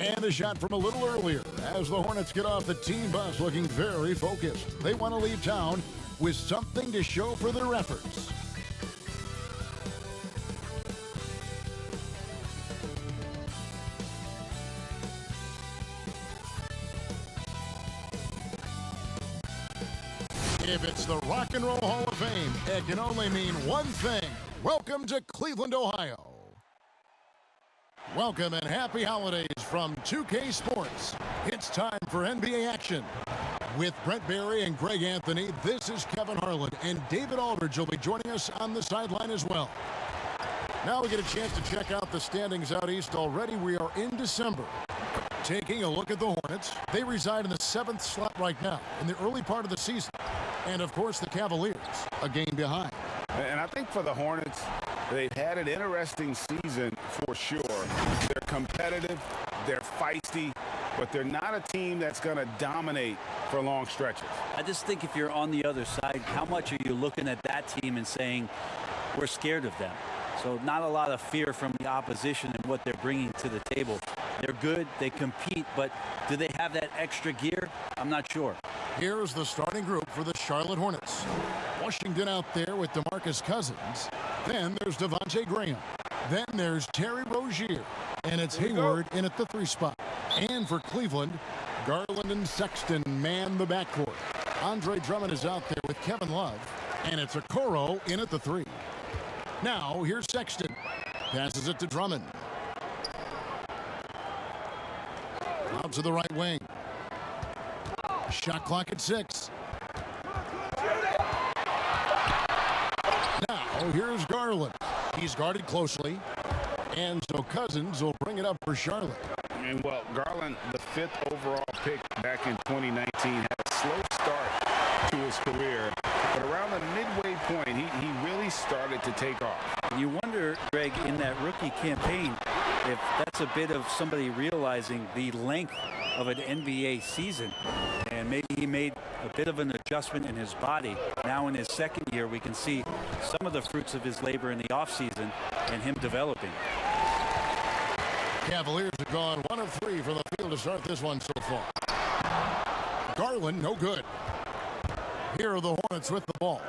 And a shot from a little earlier as the Hornets get off the team bus looking very focused. They want to leave town with something to show for their efforts. If it's the Rock and Roll Hall of Fame, it can only mean one thing. Welcome to Cleveland, Ohio. Welcome and happy holidays from 2K Sports. It's time for NBA action. With Brent Barry and Greg Anthony, this is Kevin Harlan, and David Aldridge will be joining us on the sideline as well. Now we get a chance to check out the standings out east already. We are in December. Taking a look at the Hornets, they reside in the 7th slot right now in the early part of the season. And, of course, the Cavaliers, a game behind. And I think for the Hornets, they've had an interesting season for sure. They're competitive, they're feisty, but they're not a team that's going to dominate for long stretches. I just think if you're on the other side, how much are you looking at that team and saying, we're scared of them? So not a lot of fear from the opposition and what they're bringing to the table. They're good, they compete, but do they have that extra gear? I'm not sure. Here's the starting group for the Charlotte Hornets. Washington out there with DeMarcus Cousins. Then there's Devontae Graham. Then there's Terry Rozier. And it's Hayward in at the 3 spot. And for Cleveland, Garland and Sexton man the backcourt. Andre Drummond is out there with Kevin Love. And it's Okoro in at the 3. Now here's Sexton. Passes it to Drummond. Out to the right wing. Shot clock at 6. Now here's Garland. He's guarded closely. And so Cousins will bring it up for Charlotte. And well, Garland, the 5th overall pick back in 2019, had a slow start to his career. But around the midway point, he really started to take off. You wonder, Greg, in that rookie campaign, if that's a bit of somebody realizing the length of an NBA season. And maybe he made a bit of an adjustment in his body. Now in his 2nd year, we can see some of the fruits of his labor in the offseason and him developing. Cavaliers have gone 1 of 3 from the field to start this one so far. Garland, no good. Here are the Hornets with the ball.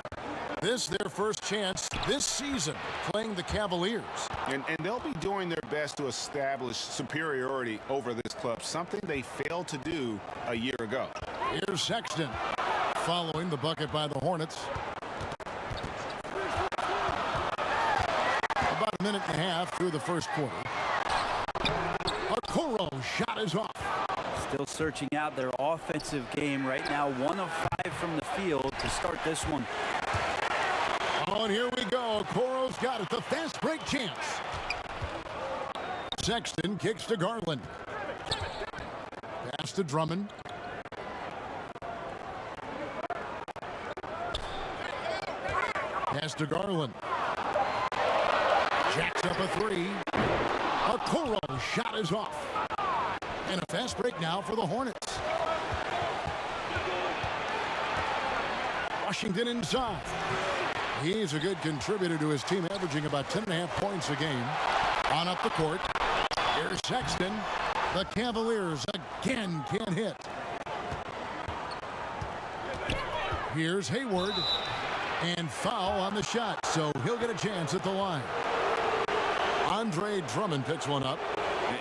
This their first chance this season playing the Cavaliers. And they'll be doing their best to establish superiority over this club, something they failed to do a year ago. Here's Sexton following the bucket by the Hornets. About a minute and a half through the first quarter. Okoro shot is off. Still searching out their offensive game right now. 1 of 5 from the field to start this one. Oh, and here we go. Okoro's got it. The fast break chance. Sexton kicks to Garland. Pass to Drummond. Pass to Garland. Jacks up a 3. Okoro shot is off. And a fast break now for the Hornets. Washington inside. He's a good contributor to his team, averaging about 10.5 points a game. On up the court. Here's Sexton. The Cavaliers again can't hit. Here's Hayward. And foul on the shot, so he'll get a chance at the line. Andre Drummond picks one up.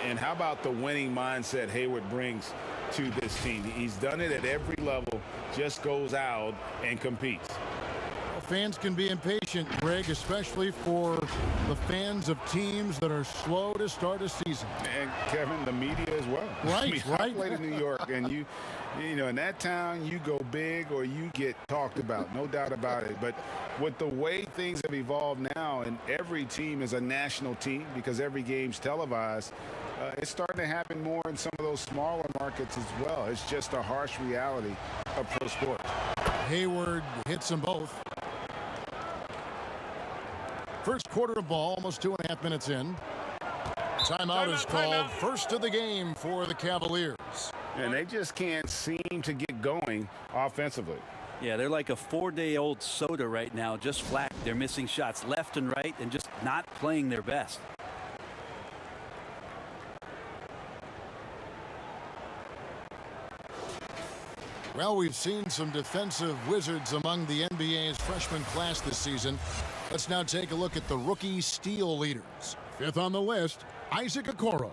And how about the winning mindset Hayward brings to this team? He's done it at every level, just goes out and competes. Well, fans can be impatient, Greg, especially for the fans of teams that are slow to start a season. And Kevin, the media as well. Right, I played in New York, and you know, in that town, you go big or you get talked about, no doubt about it. But with the way things have evolved now, and every team is a national team because every game's televised, it's starting to happen more in some of those smaller markets as well. It's just a harsh reality of pro sports. Hayward hits them both. First quarter of ball, almost 2.5 minutes in. Timeout is called. First of the game for the Cavaliers. And they just can't seem to get going offensively. Yeah, they're like a 4-day-old soda right now, just flat. They're missing shots left and right and just not playing their best. Well, we've seen some defensive wizards among the NBA's freshman class this season. Let's now take a look at the rookie steal leaders. Fifth on the list, Isaac Okoro.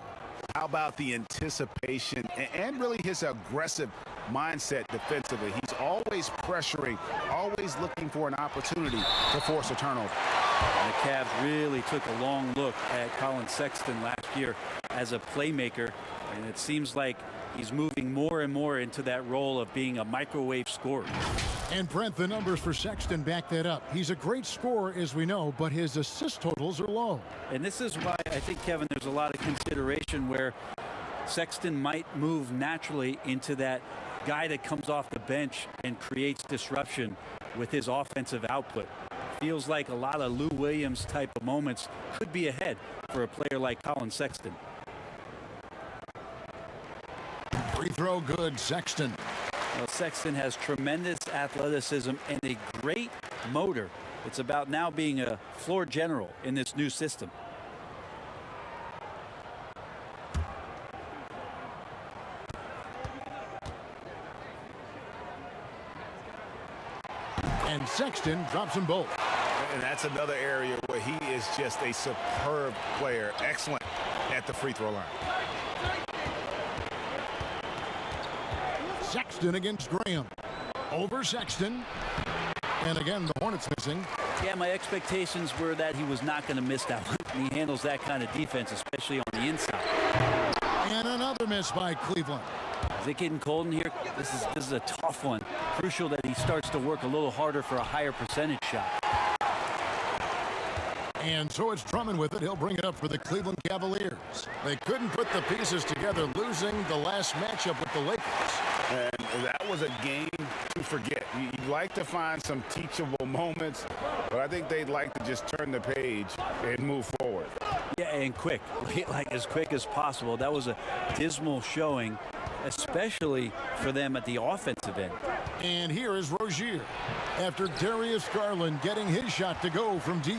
How about the anticipation and really his aggressive mindset defensively? He's always pressuring, always looking for an opportunity to force a turnover. And the Cavs really took a long look at Colin Sexton last year as a playmaker, and it seems like he's moving more and more into that role of being a microwave scorer. And Brent, the numbers for Sexton back that up. He's a great scorer, as we know, but his assist totals are low. And this is why I think, Kevin, there's a lot of consideration where Sexton might move naturally into that guy that comes off the bench and creates disruption with his offensive output. Feels like a lot of Lou Williams type of moments could be ahead for a player like Colin Sexton. Free throw good, Sexton. Well, Sexton has tremendous athleticism and a great motor. It's about now being a floor general in this new system. And Sexton drops them both. And that's another area where he is just a superb player. Excellent at the free throw line. Sexton against Graham. Over Sexton. And again, the Hornets missing. Yeah, my expectations were that he was not going to miss that one. He handles that kind of defense, especially on the inside. And another miss by Cleveland. Is it getting cold in here? This is a tough one. Crucial that he starts to work a little harder for a higher percentage shot. And so it's Drummond with it. He'll bring it up for the Cleveland Cavaliers. They couldn't put the pieces together, losing the last matchup with the Lakers. And that was a game to forget. You'd like to find some teachable moments, but I think they'd like to just turn the page and move forward. Yeah, and quick. Like as quick as possible. That was a dismal showing, especially for them at the offensive end. And here is Rozier after Darius Garland getting his shot to go from deep.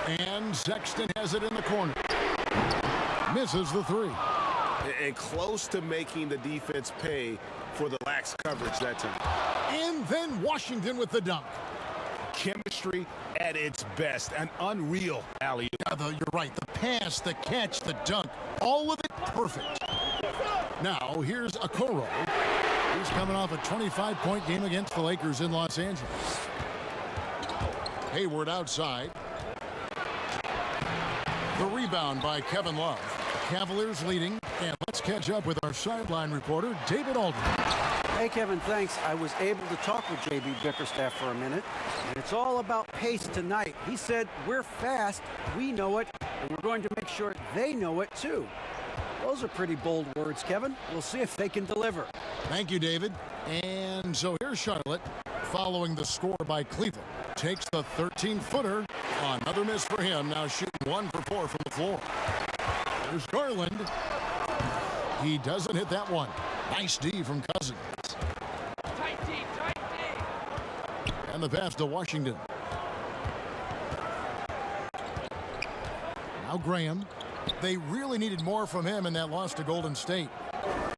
And Sexton has it in the corner. Misses the three. And close to making the defense pay for the lax coverage that time. And then Washington with the dunk. Chemistry at its best. An unreal alley-oop. You're right. The pass, the catch, the dunk, all of it perfect. Now, here's Okoro. He's coming off a 25-point game against the Lakers in Los Angeles. Hayward outside. The rebound by Kevin Love. Cavaliers leading. And let's catch up with our sideline reporter, David Aldridge. Hey, Kevin, thanks. I was able to talk with J.B. Bickerstaff for a minute, and it's all about pace tonight. He said, we're fast, we know it, and we're going to make sure they know it, too. Those are pretty bold words, Kevin. We'll see if they can deliver. Thank you, David. And so here's Charlotte, following the score by Cleveland. Takes the 13-footer. Another miss for him. Now shooting 1 for 4 from the floor. There's Garland. He doesn't hit that one. Nice D from Cousins. Tight D. And the pass to Washington. Now Graham. They really needed more from him in that loss to Golden State.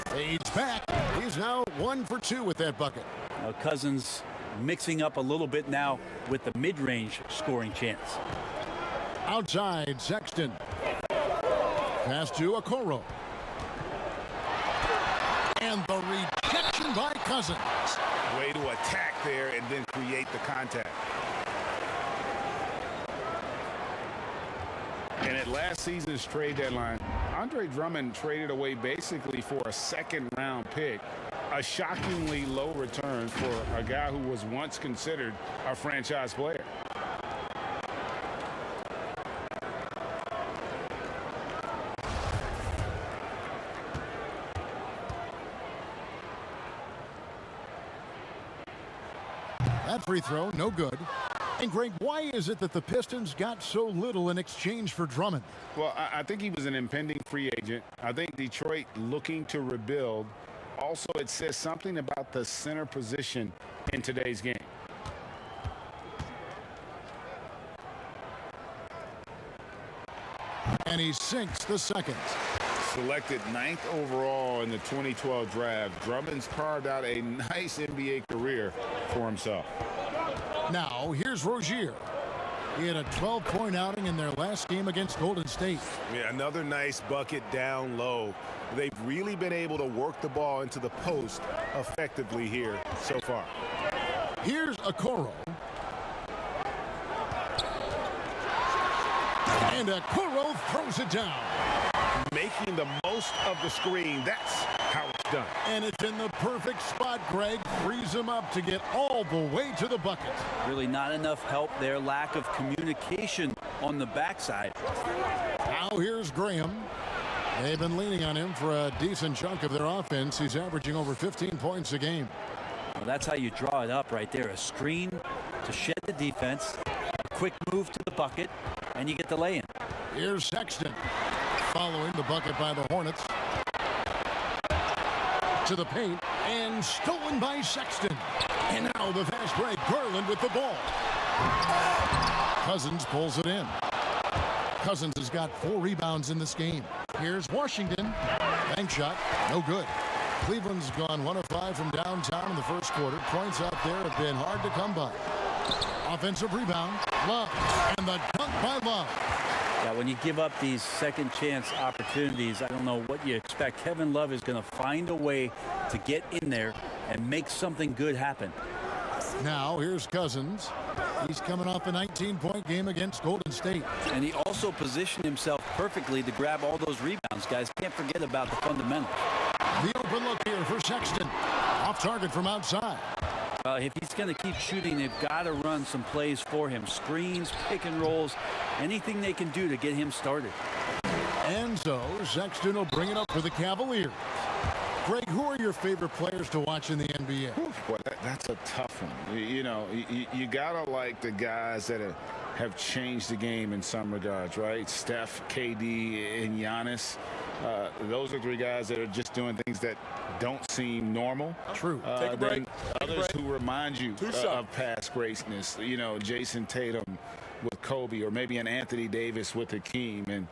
Fades back. He's now 1 for 2 with that bucket. Now Cousins mixing up a little bit now with the mid-range scoring chance. Outside, Sexton. Pass to Okoro. And the rejection by Cousins. Way to attack there and then create the contact. And at last season's trade deadline, Andre Drummond traded away basically for a second-round pick. A shockingly low return for a guy who was once considered a franchise player. That free throw, no good. And Greg, why is it that the Pistons got so little in exchange for Drummond? Well, I think he was an impending free agent. I think Detroit looking to rebuild. Also, it says something about the center position in today's game. And he sinks the second. Selected 9th overall in the 2012 draft, Drummond's carved out a nice NBA career for himself. Now, here's Rozier. He had a 12-point outing in their last game against Golden State. Yeah, another nice bucket down low. They've really been able to work the ball into the post effectively here so far. Here's Okoro. And Okoro throws it down. Making the most of the screen. That's how it's done. And it's in the perfect spot. Greg frees him up to get all the way to the bucket. Really not enough help there. Lack of communication on the backside. Now here's Graham. They've been leaning on him for a decent chunk of their offense. He's averaging over 15 points a game. Well, that's how you draw it up right there. A screen to shed the defense. A quick move to the bucket. And you get the lay-in. Here's Sexton. Following the bucket by the Hornets. To the paint. And stolen by Sexton. And now the fast break. Garland with the ball. Cousins pulls it in. Cousins has got 4 rebounds in this game. Here's Washington. Bank shot. No good. Cleveland's gone 1 of 5 from downtown in the first quarter. Points out there have been hard to come by. Offensive rebound. Love. And the dunk by Love. Yeah, when you give up these second chance opportunities, I don't know what you expect. Kevin Love is going to find a way to get in there and make something good happen. Now here's Cousins. He's coming off a 19-point game against Golden State. And he also positioned himself perfectly to grab all those rebounds, guys. Can't forget about the fundamentals. The open look here for Sexton. Off target from outside. If he's going to keep shooting, they've got to run some plays for him. Screens, pick and rolls, anything they can do to get him started. And so Sexton will bring it up for the Cavaliers. Greg, who are your favorite players to watch in the NBA? Boy, that's a tough one. You got to like the guys that have changed the game in some regards, right? Steph, KD, and Giannis. Those are 3 guys that are just doing things that don't seem normal. True. Take a break. Others who remind you of past greatness. Jason Tatum with Kobe, or maybe an Anthony Davis with Hakeem. And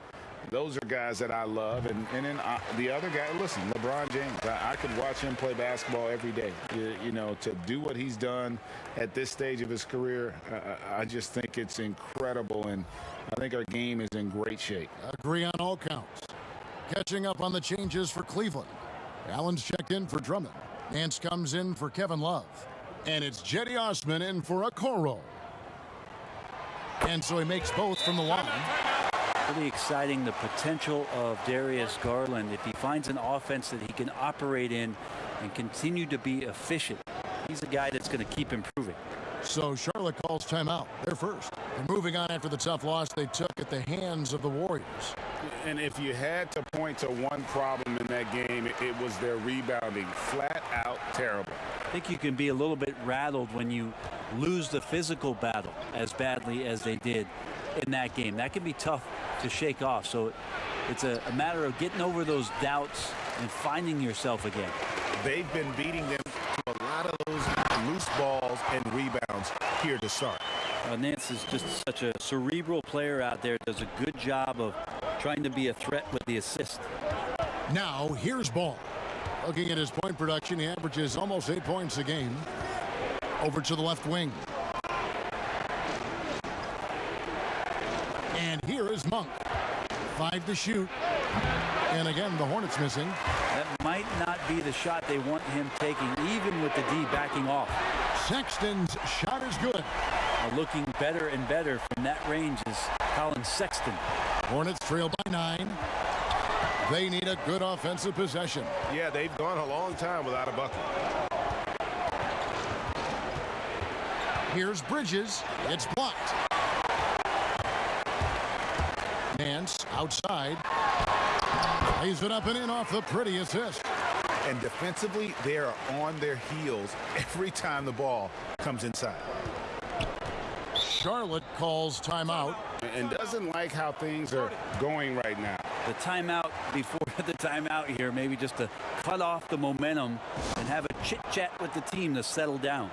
those are guys that I love. And then the other guy, listen, LeBron James. I could watch him play basketball every day. To do what he's done at this stage of his career, I just think it's incredible. And I think our game is in great shape. Agree on all counts. Catching up on the changes for Cleveland. Allen's checked in for Drummond. Nance comes in for Kevin Love. And it's Jetty Osman in for Okoro. And so he makes both from the line. Really exciting, the potential of Darius Garland. If he finds an offense that he can operate in and continue to be efficient, he's a guy that's going to keep improving. So Charlotte calls timeout. They're first. They're moving on after the tough loss they took at the hands of the Warriors. And if you had to point to one problem in that game, it was their rebounding. Flat out terrible. I think you can be a little bit rattled when you lose the physical battle as badly as they did in that game. That can be tough to shake off. So it's a matter of getting over those doubts and finding yourself again. They've been beating them to a lot of those loose balls and rebounds here to start. Nance is just such a cerebral player out there. Does a good job of trying to be a threat with the assist. Now here's Ball. Looking at his point production, he averages almost 8 points a game. Over to the left wing. And here is Monk. 5 to shoot. And again, the Hornets missing. That might not be the shot they want him taking, even with the D backing off. Sexton's shot is good. Looking better and better from that range is Colin Sexton. Hornets trail by 9. They need a good offensive possession. Yeah, they've gone a long time without a bucket. Here's Bridges. It's blocked. Nance outside. Lays it up and in off the pretty assist. And defensively, they are on their heels every time the ball comes inside. Charlotte calls timeout. And doesn't like how things are going right now. The timeout before the timeout here, maybe just to cut off the momentum and have a chit-chat with the team to settle down.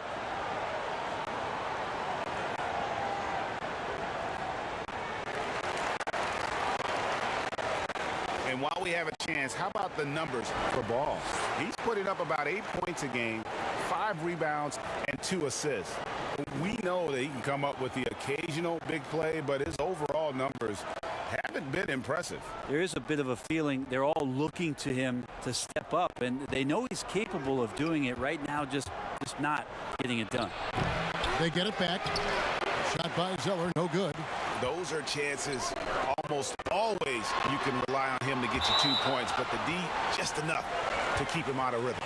And while we have a chance, how about the numbers for Ball? He's putting up about 8 points a game, 5 rebounds, and 2 assists. We know that he can come up with the occasional big play, but his overall numbers haven't been impressive. There is a bit of a feeling they're all looking to him to step up, and they know he's capable of doing it right now, just not getting it done. They get it back. Shot by Zeller, no good. Those are chances almost always you can rely on him to get you 2 points, but the D, just enough to keep him out of rhythm.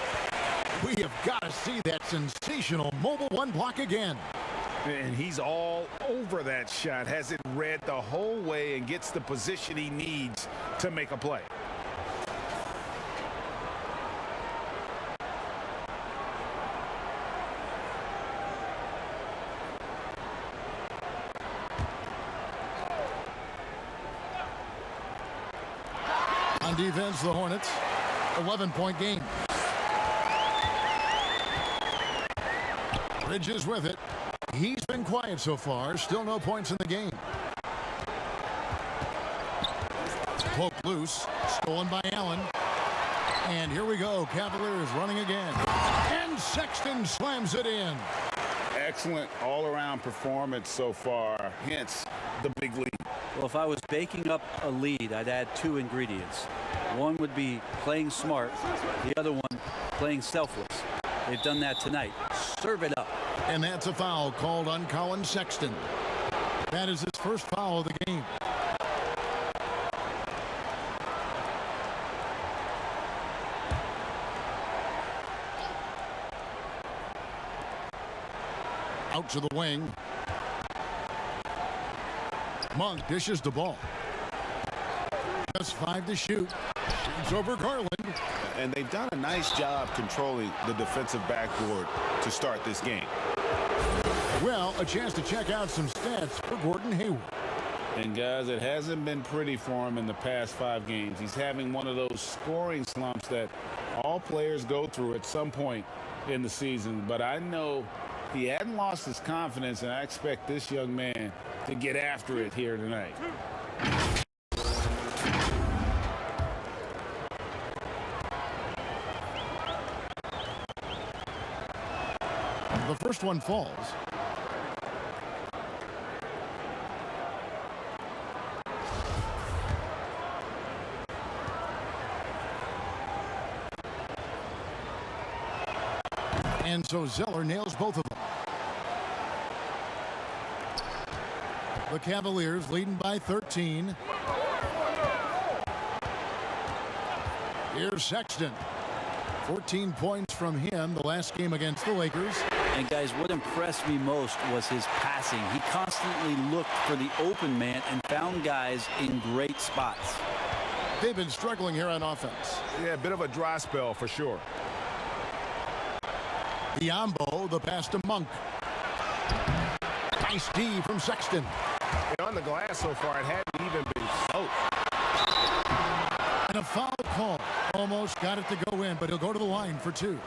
We have got to see that sensational mobile one block again. And he's all over that shot, has it read the whole way and gets the position he needs to make a play. On defense, the Hornets, 11-point game. Bridges with it. He's been quiet so far. Still no points in the game. Poke loose. Stolen by Allen. And here we go. Cavaliers running again. And Sexton slams it in. Excellent all-around performance so far. Hence the big lead. Well, if I was baking up a lead, I'd add 2 ingredients. One would be playing smart. The other one, playing selfless. They've done that tonight. Serve it up. And that's a foul called on Colin Sexton. That is his first foul of the game. Out to the wing. Monk dishes the ball. Just 5 to shoot. Shoots over Garland. And they've done a nice job controlling the defensive backboard to start this game. Well, a chance to check out some stats for Gordon Hayward. And guys, it hasn't been pretty for him in the past 5 games. He's having one of those scoring slumps that all players go through at some point in the season. But I know he hadn't lost his confidence, and I expect this young man to get after it here tonight. The first one falls. And so Zeller nails both of them. The Cavaliers leading by 13. Here's Sexton. 14 points from him the last game against the Lakers. And guys, what impressed me most was his passing. He constantly looked for the open man and found guys in great spots. They've been struggling here on offense. Yeah, a bit of a dry spell for sure. Diambo, the pass to Monk. Nice D from Sexton. On the glass so far, it hadn't even been close. And a foul call. Almost got it to go in, but he'll go to the line for 2.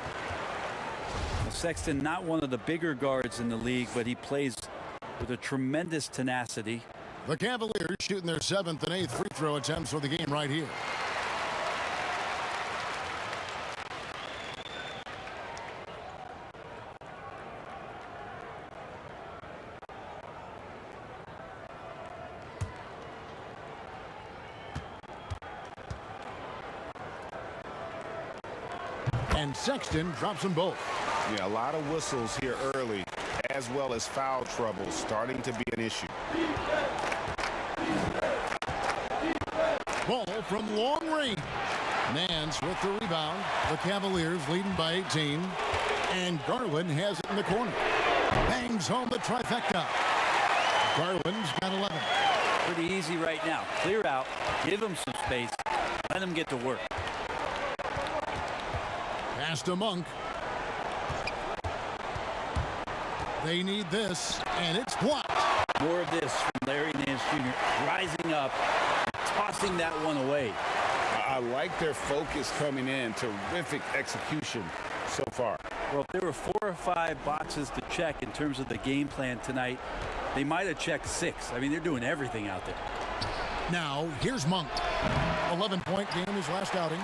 Sexton, not one of the bigger guards in the league, but he plays with a tremendous tenacity. The Cavaliers shooting their 7th and 8th free throw attempts for the game right here. And Sexton drops them both. Yeah, a lot of whistles here early, as well as foul trouble starting to be an issue. Ball from long range. Nance with the rebound. The Cavaliers leading by 18. And Garland has it in the corner. Bangs home the trifecta. Garland's got 11. Pretty easy right now. Clear out, give him some space, let him get to work. Pass to Monk. They need this, and it's blocked. More of this from Larry Nance Jr. rising up, tossing that one away. I like their focus coming in. Terrific execution so far. Well, if there were 4 or 5 boxes to check in terms of the game plan tonight, they might have checked 6. I mean, they're doing everything out there. Now, here's Monk. 11-point game his last outing.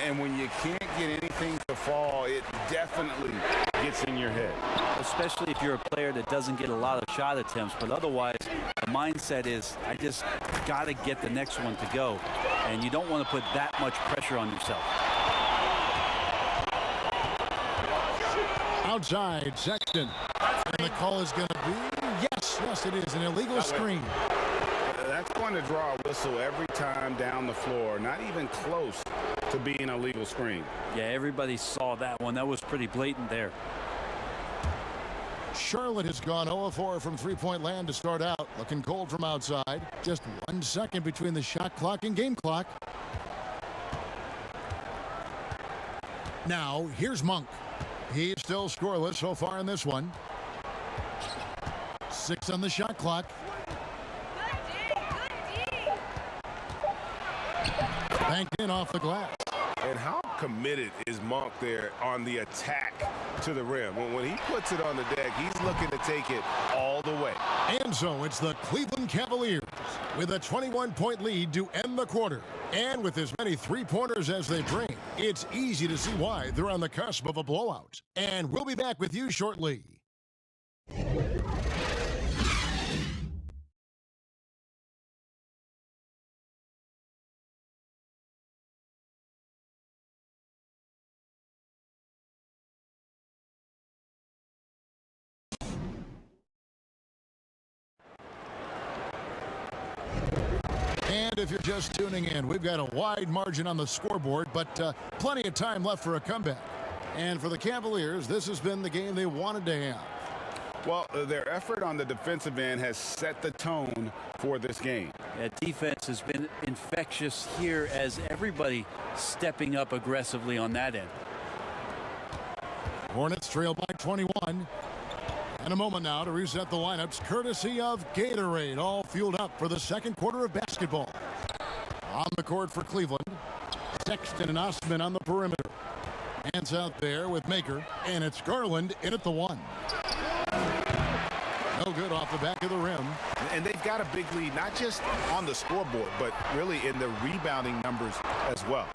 And when you can't get anything to fall, it definitely gets in your head. Especially if you're a player that doesn't get a lot of shot attempts, but otherwise the mindset is I just got to get the next one to go, and you don't want to put that much pressure on yourself. Outside, Sexton. And the call is going to be, yes, it is an illegal screen. That's going to draw a whistle every time down the floor, not even close to being a legal screen. Yeah, everybody saw that one. That was pretty blatant there. Charlotte has gone 0-4 from three-point land to start out. Looking cold from outside. Just 1 second between the shot clock and game clock. Now, here's Monk. He's still scoreless so far in this one. 6 on the shot clock. Banked in off the glass. And how committed is Monk there on the attack to the rim? When he puts it on the deck, he's looking to take it all the way. And so it's the Cleveland Cavaliers with a 21-point lead to end the quarter. And with as many three-pointers as they bring, it's easy to see why they're on the cusp of a blowout. And we'll be back with you shortly. And if you're just tuning in, we've got a wide margin on the scoreboard, but plenty of time left for a comeback. And for the Cavaliers, this has been the game they wanted to have. Well, their effort on the defensive end has set the tone for this game. That defense has been infectious here as everybody stepping up aggressively on that end. Hornets trail by 21. And a moment now to reset the lineups, courtesy of Gatorade, all fueled up for the second quarter of basketball. On the court for Cleveland, Sexton and Osman on the perimeter. Hands out there with Maker, and it's Garland in at the 1. No good off the back of the rim. And they've got a big lead, not just on the scoreboard, but really in the rebounding numbers as well.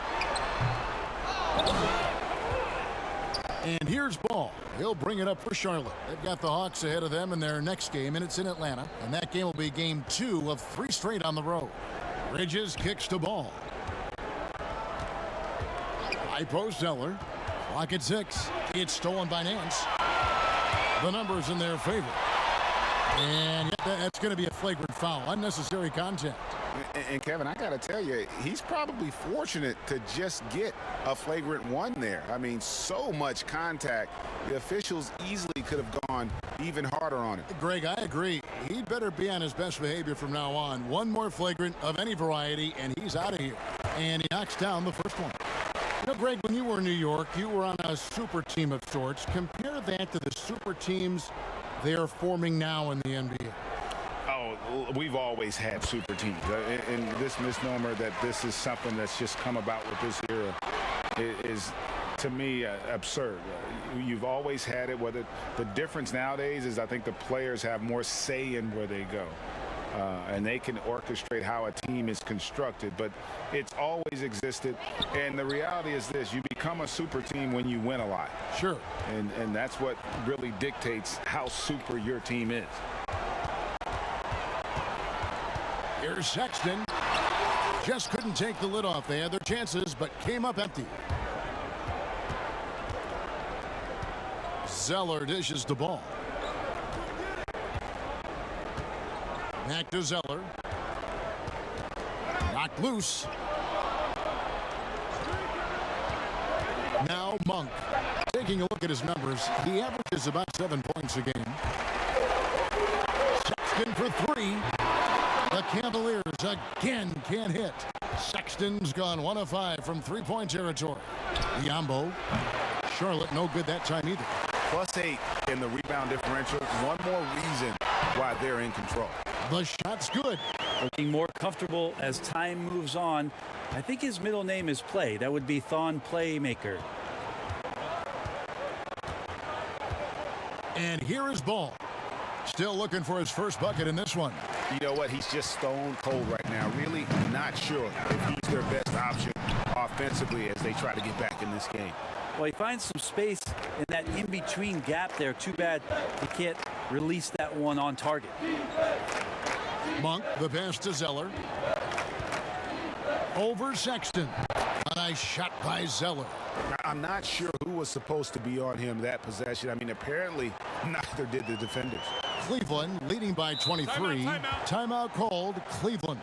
And here's Ball. He'll bring it up for Charlotte. They've got the Hawks ahead of them in their next game, and it's in Atlanta. And that game will be game 2 of 3 straight on the road. Bridges kicks to Ball. High post Zeller. Clock at 6. It's stolen by Nance. The numbers in their favor. And that's going to be a flagrant foul. Unnecessary contact. And Kevin, I got to tell you, he's probably fortunate to just get a flagrant 1 there. I mean, so much contact. The officials easily could have gone even harder on it. Greg, I agree. He'd better be on his best behavior from now on. One more flagrant of any variety, and he's out of here. And he knocks down the first one. You know, Greg, when you were in New York, you were on a super team of sorts. Compare that to the super teams they are forming now in the NBA. Oh, we've always had super teams. And this misnomer that this is something that's just come about with this era is, to me, absurd. You've always had it. Whether the difference nowadays is I think the players have more say in where they go. And they can orchestrate how a team is constructed, but it's always existed. And the reality is this: you become a super team when you win a lot. Sure. And that's what really dictates how super your team is. Here's Sexton. Just couldn't take the lid off. They had their chances, but came up empty. Zeller dishes the ball. Back to Zeller. Knocked loose. Now Monk. Taking a look at his numbers, he averages about 7 points a game. Sexton for 3. The Cavaliers again can't hit. Sexton's gone 1 of 5 from 3-point territory. Yambo. Charlotte no good that time either. +8 in the rebound differential. One more reason why they're in control. The shot's good. Looking more comfortable as time moves on. I think his middle name is Play. That would be Thon Playmaker. And here is Ball. Still looking for his first bucket in this one. You know what? He's just stone cold right now. Really not sure if he's their best option offensively as they try to get back in this game. Well, he finds some space in that in-between gap there. Too bad he can't release that one on target. Monk, the pass to Zeller. Over Sexton. A nice shot by Zeller. I'm not sure who was supposed to be on him that possession. I mean, apparently neither did the defenders. Cleveland leading by 23. Timeout called, Cleveland.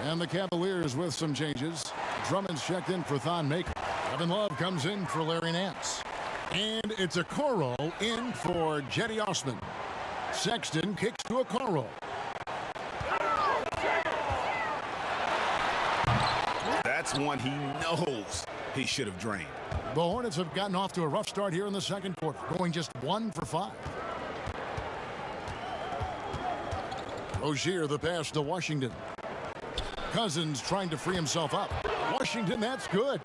And the Cavaliers with some changes. Drummond's checked in for Thon Maker. Kevin Love comes in for Larry Nance. And it's a Okoro in for Jetty Osman. Sexton kicks to Okoro. That's one he knows he should have drained. The Hornets have gotten off to a rough start here in the second quarter, going just 1 for 5. Rozier, the pass to Washington. Cousins trying to free himself up. Washington, that's good.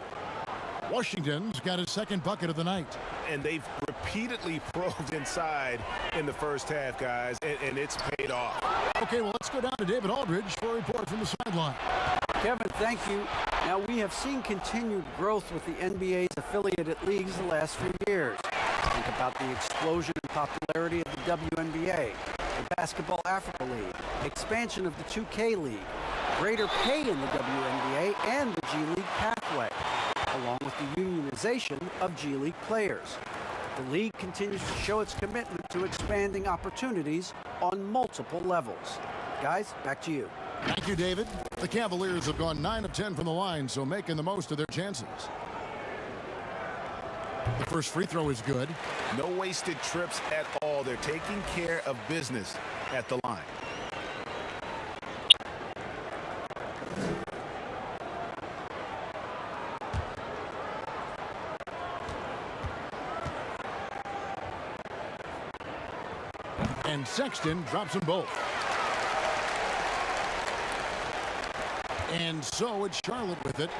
Washington's got his second bucket of the night. And they've repeatedly probed inside in the first half, guys, and it's paid off. Okay, well, let's go down to David Aldridge for a report from the sideline. Kevin, thank you. Now, we have seen continued growth with the NBA's affiliated leagues the last few years. Think about the explosion in popularity of the WNBA, the Basketball Africa League, expansion of the 2K League, greater pay in the WNBA, and the G League pathway, along with the unionization of G League players. The league continues to show its commitment to expanding opportunities on multiple levels. Guys, back to you. Thank you, David. The Cavaliers have gone 9 of 10 from the line, so making the most of their chances. The first free throw is good. No wasted trips at all. They're taking care of business at the line. And Sexton drops them both. And so it's Charlotte with it.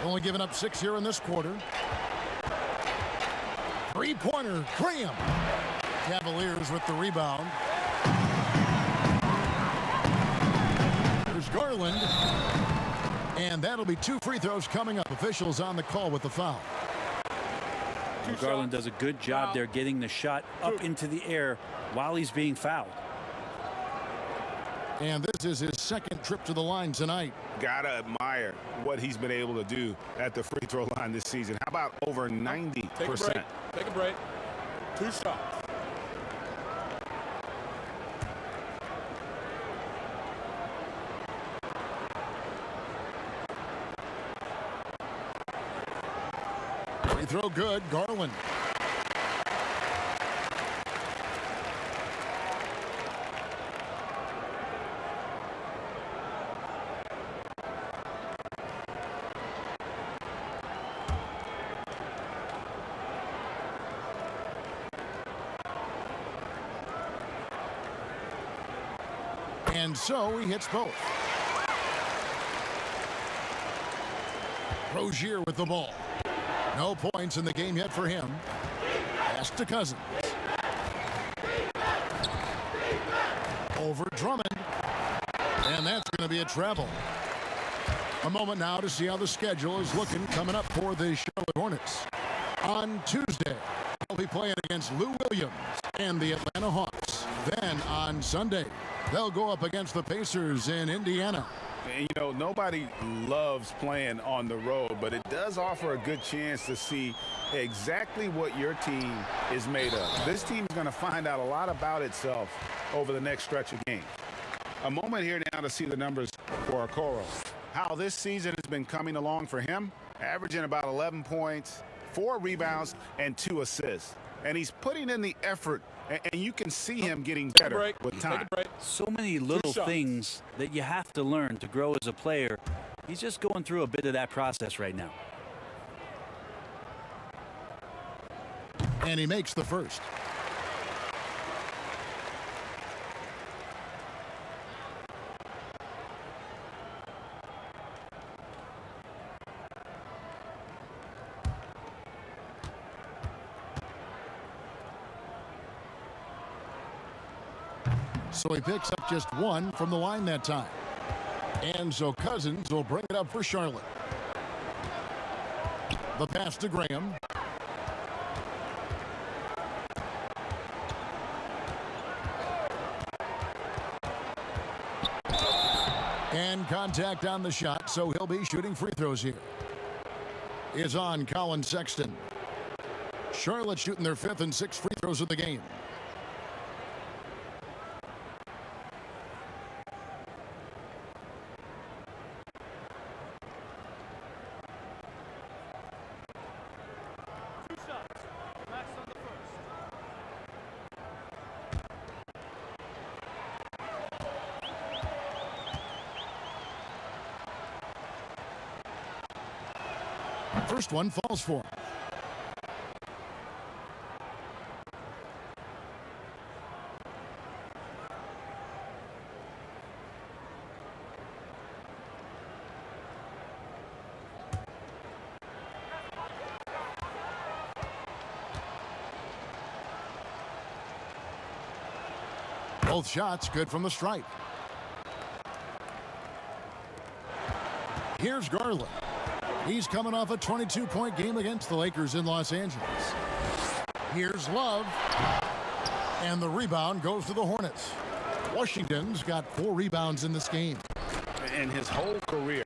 Only giving up 6 here in this quarter. Three-pointer, Graham. Cavaliers with the rebound. There's Garland. And that'll be 2 free throws coming up. Officials on the call with the foul. Garland does a good job there getting the shot up into the air while he's being fouled. And this is his second trip to the line tonight. Gotta admire what he's been able to do at the free throw line this season. How about over 90%? Take a break. 2 shots. Free throw good, Garland. And so he hits both. Rozier with the ball. No points in the game yet for him. Pass to Cousins. Over Drummond. And that's going to be a travel. A moment now to see how the schedule is looking coming up for the Charlotte Hornets. On Tuesday, they'll be playing against Lou Williams and the Atlanta Hawks. Then on Sunday, they'll go up against the Pacers in Indiana. And, you know, nobody loves playing on the road, but it does offer a good chance to see exactly what your team is made of. This team is going to find out a lot about itself over the next stretch of games. A moment here now to see the numbers for Okoro. How this season has been coming along for him, averaging about 11 points, 4 rebounds, and 2 assists. And he's putting in the effort, and you can see him getting better with time. So many little things that you have to learn to grow as a player. He's just going through a bit of that process right now. And he makes the first. So he picks up just one from the line that time. And so Cousins will bring it up for Charlotte. The pass to Graham. And contact on the shot, so he'll be shooting free throws here. Is on Colin Sexton. Charlotte shooting their 5th and 6th free throws of the game. First one falls for him. Both shots good from the stripe. Here's Garland. He's coming off a 22-point game against the Lakers in Los Angeles. Here's Love. And the rebound goes to the Hornets. Washington's got 4 rebounds in this game. In his whole career,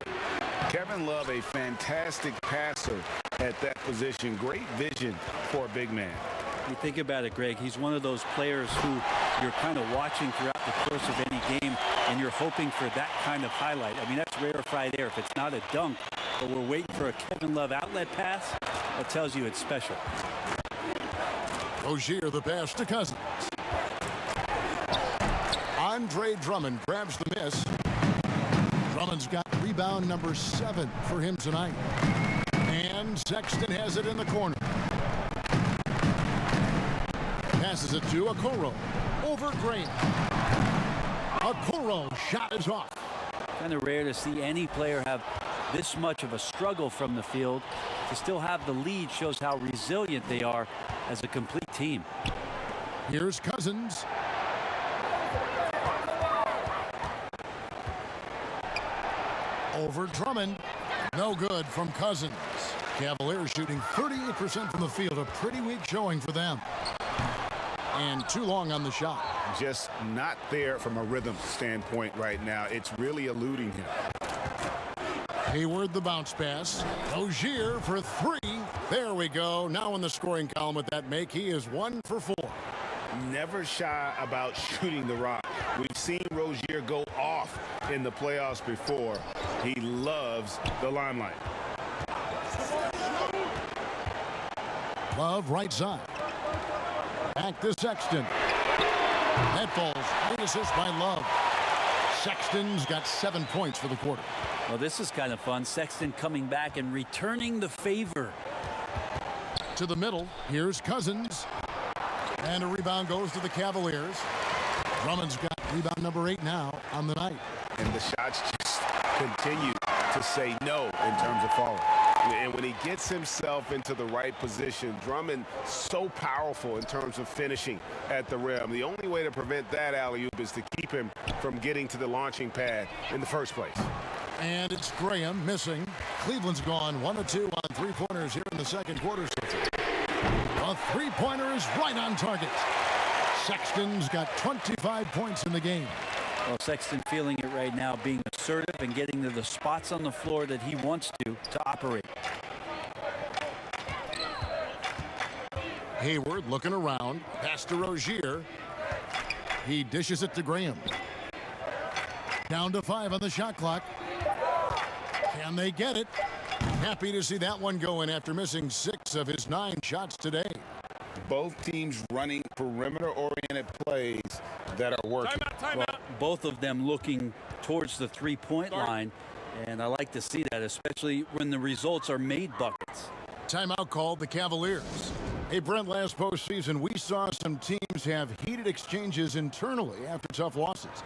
Kevin Love, a fantastic passer at that position. Great vision for a big man. You think about it, Greg, he's one of those players who you're kind of watching throughout the course of any game, and you're hoping for that kind of highlight. I mean, that's rarefied air. If it's not a dunk, but we're waiting for a Kevin Love outlet pass, that tells you it's special. Rozier, the pass to Cousins. Andre Drummond grabs the miss. Drummond's got rebound number 7 for him tonight. And Sexton has it in the corner. Passes it to Okoro. Over Graham. Okoro shot is off. Kind of rare to see any player have this much of a struggle from the field. To still have the lead shows how resilient they are as a complete team. Here's Cousins. Over Drummond. No good from Cousins. Cavaliers shooting 38% from the field. A pretty weak showing for them. And too long on the shot. Just not there from a rhythm standpoint right now. It's really eluding him. Hayward, the bounce pass. Rozier for 3. There we go. Now in the scoring column with that make. He is 1 for 4. Never shy about shooting the rock. We've seen Rozier go off in the playoffs before. He loves the limelight. Love right side. Back to Sexton. That falls. Great assist by Love. Sexton's got 7 points for the quarter. Well, this is kind of fun. Sexton coming back and returning the favor. To the middle. Here's Cousins. And a rebound goes to the Cavaliers. Drummond's got rebound number 8 now on the night. And the shots just continue to say no in terms of falling. And when he gets himself into the right position, Drummond so powerful in terms of finishing at the rim. The only way to prevent that alley-oop is to keep him from getting to the launching pad in the first place. And it's Graham missing. Cleveland's gone 1 of 2 on 3-pointers here in the second quarter. A 3-pointer is right on target. Sexton's got 25 points in the game. Well, Sexton feeling it right now, being assertive and getting to the spots on the floor that he wants to operate. Hayward looking around. Pass to Rozier. He dishes it to Graham. Down to 5 on the shot clock. Can they get it? Happy to see that one going after missing 6 of his 9 shots today. Both teams running perimeter-oriented plays that are working. Timeout. Well, both of them looking towards the three-point line, and I like to see that, especially when the results are made buckets. Timeout called the Cavaliers. Hey, Brent, last postseason, we saw some teams have heated exchanges internally after tough losses.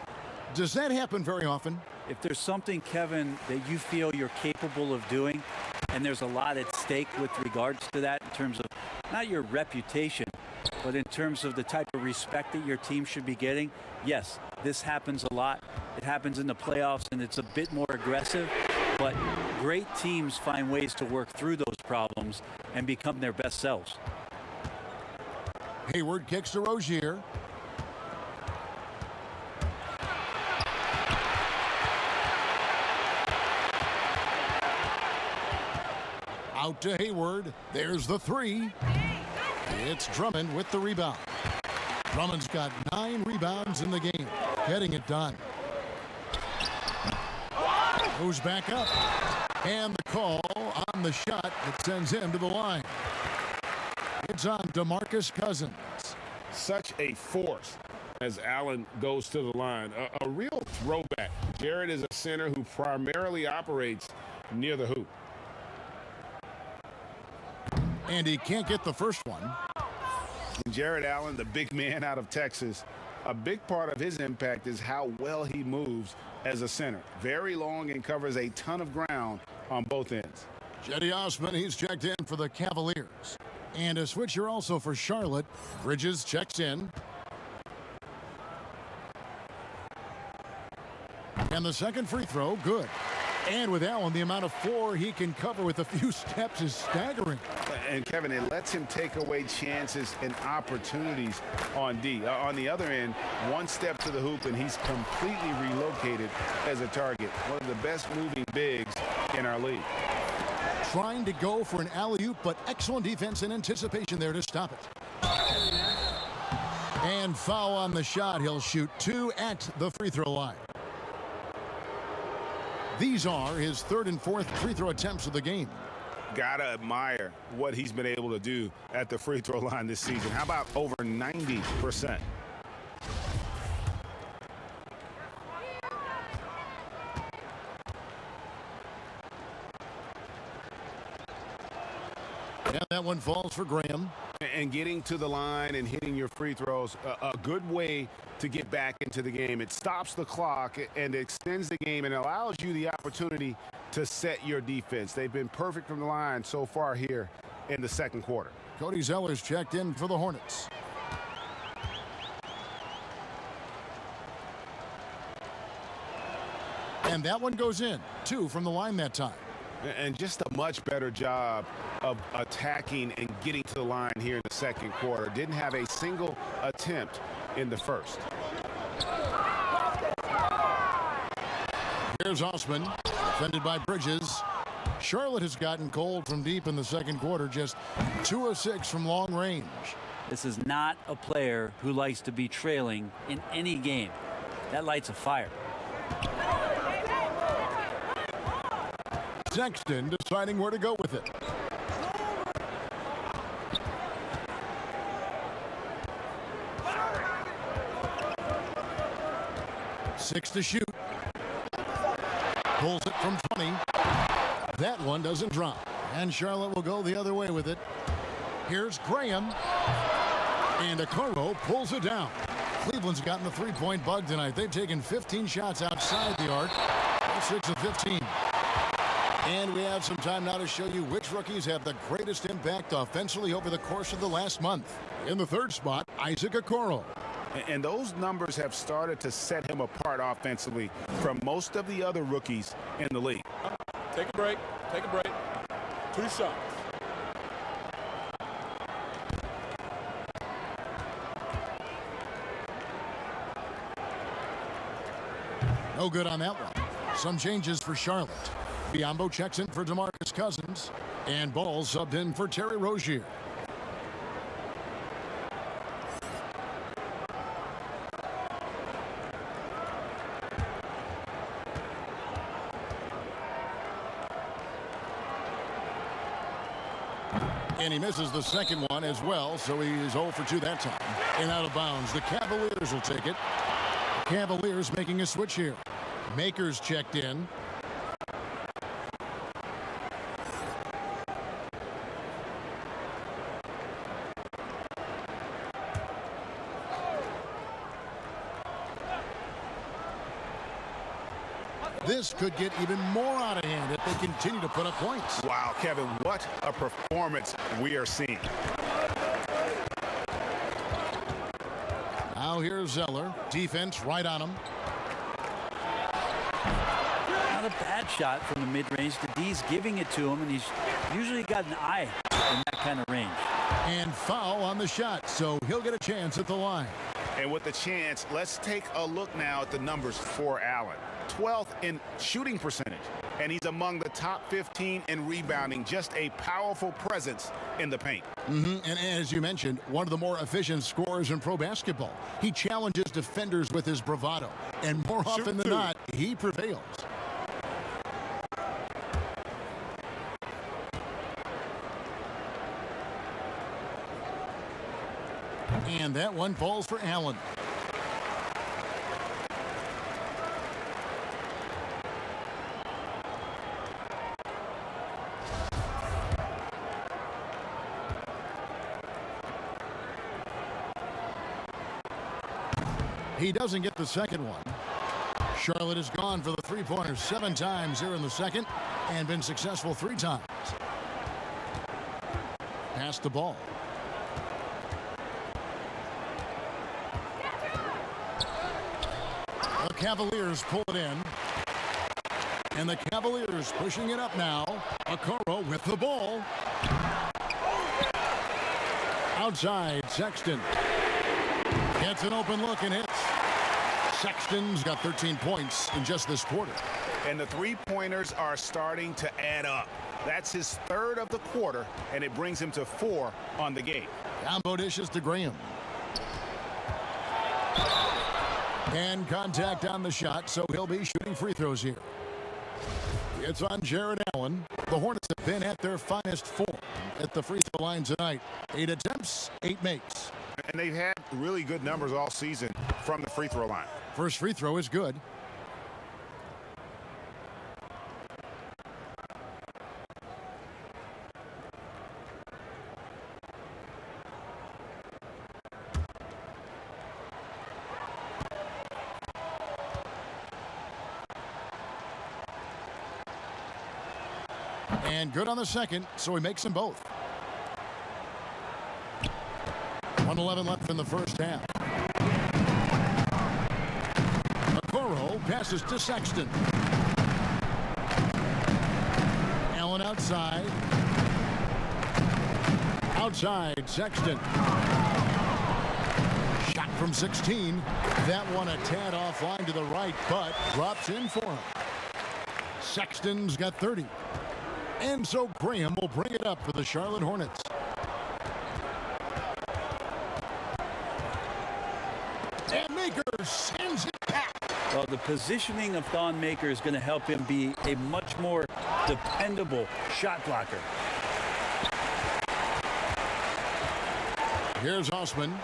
Does that happen very often? If there's something, Kevin, that you feel you're capable of doing, and there's a lot at stake with regards to that in terms of not your reputation, But in terms of the type of respect that your team should be getting, yes, this happens a lot. It happens in the playoffs, and it's a bit more aggressive. But great teams find ways to work through those problems and become their best selves. Hayward kicks to Rozier. Out to Hayward. There's the three. It's Drummond with the rebound. Drummond's got 9 rebounds in the game, getting it done. Goes back up. And the call on the shot that sends him to the line. It's on DeMarcus Cousins. Such a force as Allen goes to the line. A real throwback. Jared is a center who primarily operates near the hoop. And he can't get the first one. Jared Allen, the big man out of Texas, a big part of his impact is how well he moves as a center. Very long and covers a ton of ground on both ends. Cedi Osman, he's checked in for the Cavaliers. And a switcher also for Charlotte. Bridges checks in. And the second free throw, good. And with Allen, the amount of floor he can cover with a few steps is staggering. And Kevin, it lets him take away chances and opportunities on D. On the other end, one step to the hoop and he's completely relocated as a target. One of the best moving bigs in our league. Trying to go for an alley-oop, but excellent defense and anticipation there to stop it. And foul on the shot. He'll shoot 2 at the free throw line. These are his 3rd and 4th free throw attempts of the game. Gotta admire what he's been able to do at the free throw line this season. How about over 90%? And that one falls for Graham. And getting to the line and hitting your free throws, a good way to get back into the game. It stops the clock and extends the game and allows you the opportunity to set your defense. They've been perfect from the line so far here in the second quarter. Cody Zeller's checked in for the Hornets. And that one goes in. 2 from the line that time. And just a much better job of attacking and getting to the line here in the second quarter. Didn't have a single attempt in the first. Here's Osman, defended by Bridges. Charlotte has gotten cold from deep in the second quarter, just 2 of 6 from long range. This is not a player who likes to be trailing in any game. That lights a fire. Sexton deciding where to go with it. Six to shoot. Pulls it from 20. That one doesn't drop. And Charlotte will go the other way with it. Here's Graham. And Okoro pulls it down. Cleveland's gotten the three-point bug tonight. They've taken 15 shots outside the arc. 6 of 15. And we have some time now to show you which rookies have the greatest impact offensively over the course of the last month. In the 3rd spot, Isaac Okoro. And those numbers have started to set him apart offensively from most of the other rookies in the league. Take a break. Take a break. 2 shots. No good on that one. Some changes for Charlotte. Biombo checks in for DeMarcus Cousins. And Ball subbed in for Terry Rozier. And he misses the second one as well, so he is 0 for 2 that time. And out of bounds, the Cavaliers will take it. The Cavaliers making a switch here. Makers checked in. This could get even more out of hand if they continue to put up points. Wow, Kevin, what a performance we are seeing. Now here's Zeller. Defense right on him. Not a bad shot from the mid-range. The D's giving it to him, and he's usually got an eye in that kind of range. And foul on the shot, so he'll get a chance at the line. And with the chance, let's take a look now at the numbers for Allen. 12th in shooting percentage, and he's among the top 15 in rebounding. Just a powerful presence in the paint. And as you mentioned, one of the more efficient scorers in pro basketball. He challenges defenders with his bravado, and more often than not, he prevails. And that one falls for Allen. He doesn't get the second one. Charlotte has gone for the three-pointers 7 times here in the second and been successful 3 times. Pass the ball. The Cavaliers pull it in. And the Cavaliers pushing it up now. Okoro with the ball. Outside, Sexton. Gets an open look and hits. Sexton's got 13 points in just this quarter. And the three-pointers are starting to add up. That's his 3rd of the quarter, and it brings him to 4 on the game. Combo dishes to Graham. And contact on the shot, so he'll be shooting free throws here. It's on Jared Allen. The Hornets have been at their finest form at the free throw line tonight. 8 attempts, 8 makes. And they've had really good numbers all season from the free throw line. First free throw is good. And good on the second, so he makes them both. 1:11 left in the first half. Okoro passes to Sexton. Allen outside. Outside, Sexton. Shot from 16. That one a tad offline to the right, but drops in for him. Sexton's got 30. And so Graham will bring it up for the Charlotte Hornets. And Maker sends it back. Well, the positioning of Thon Maker is going to help him be a much more dependable shot blocker. Here's Osman,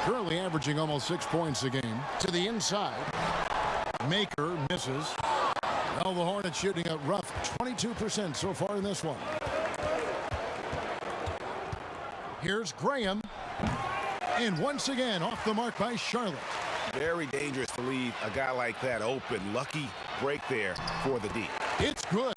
currently averaging almost 6 points a game. To the inside. Maker misses. Well, the Hornets shooting a rough 22% so far in this one. Here's Graham. And once again, off the mark by Charlotte. Very dangerous to leave a guy like that open. Lucky break there for the D. It's good.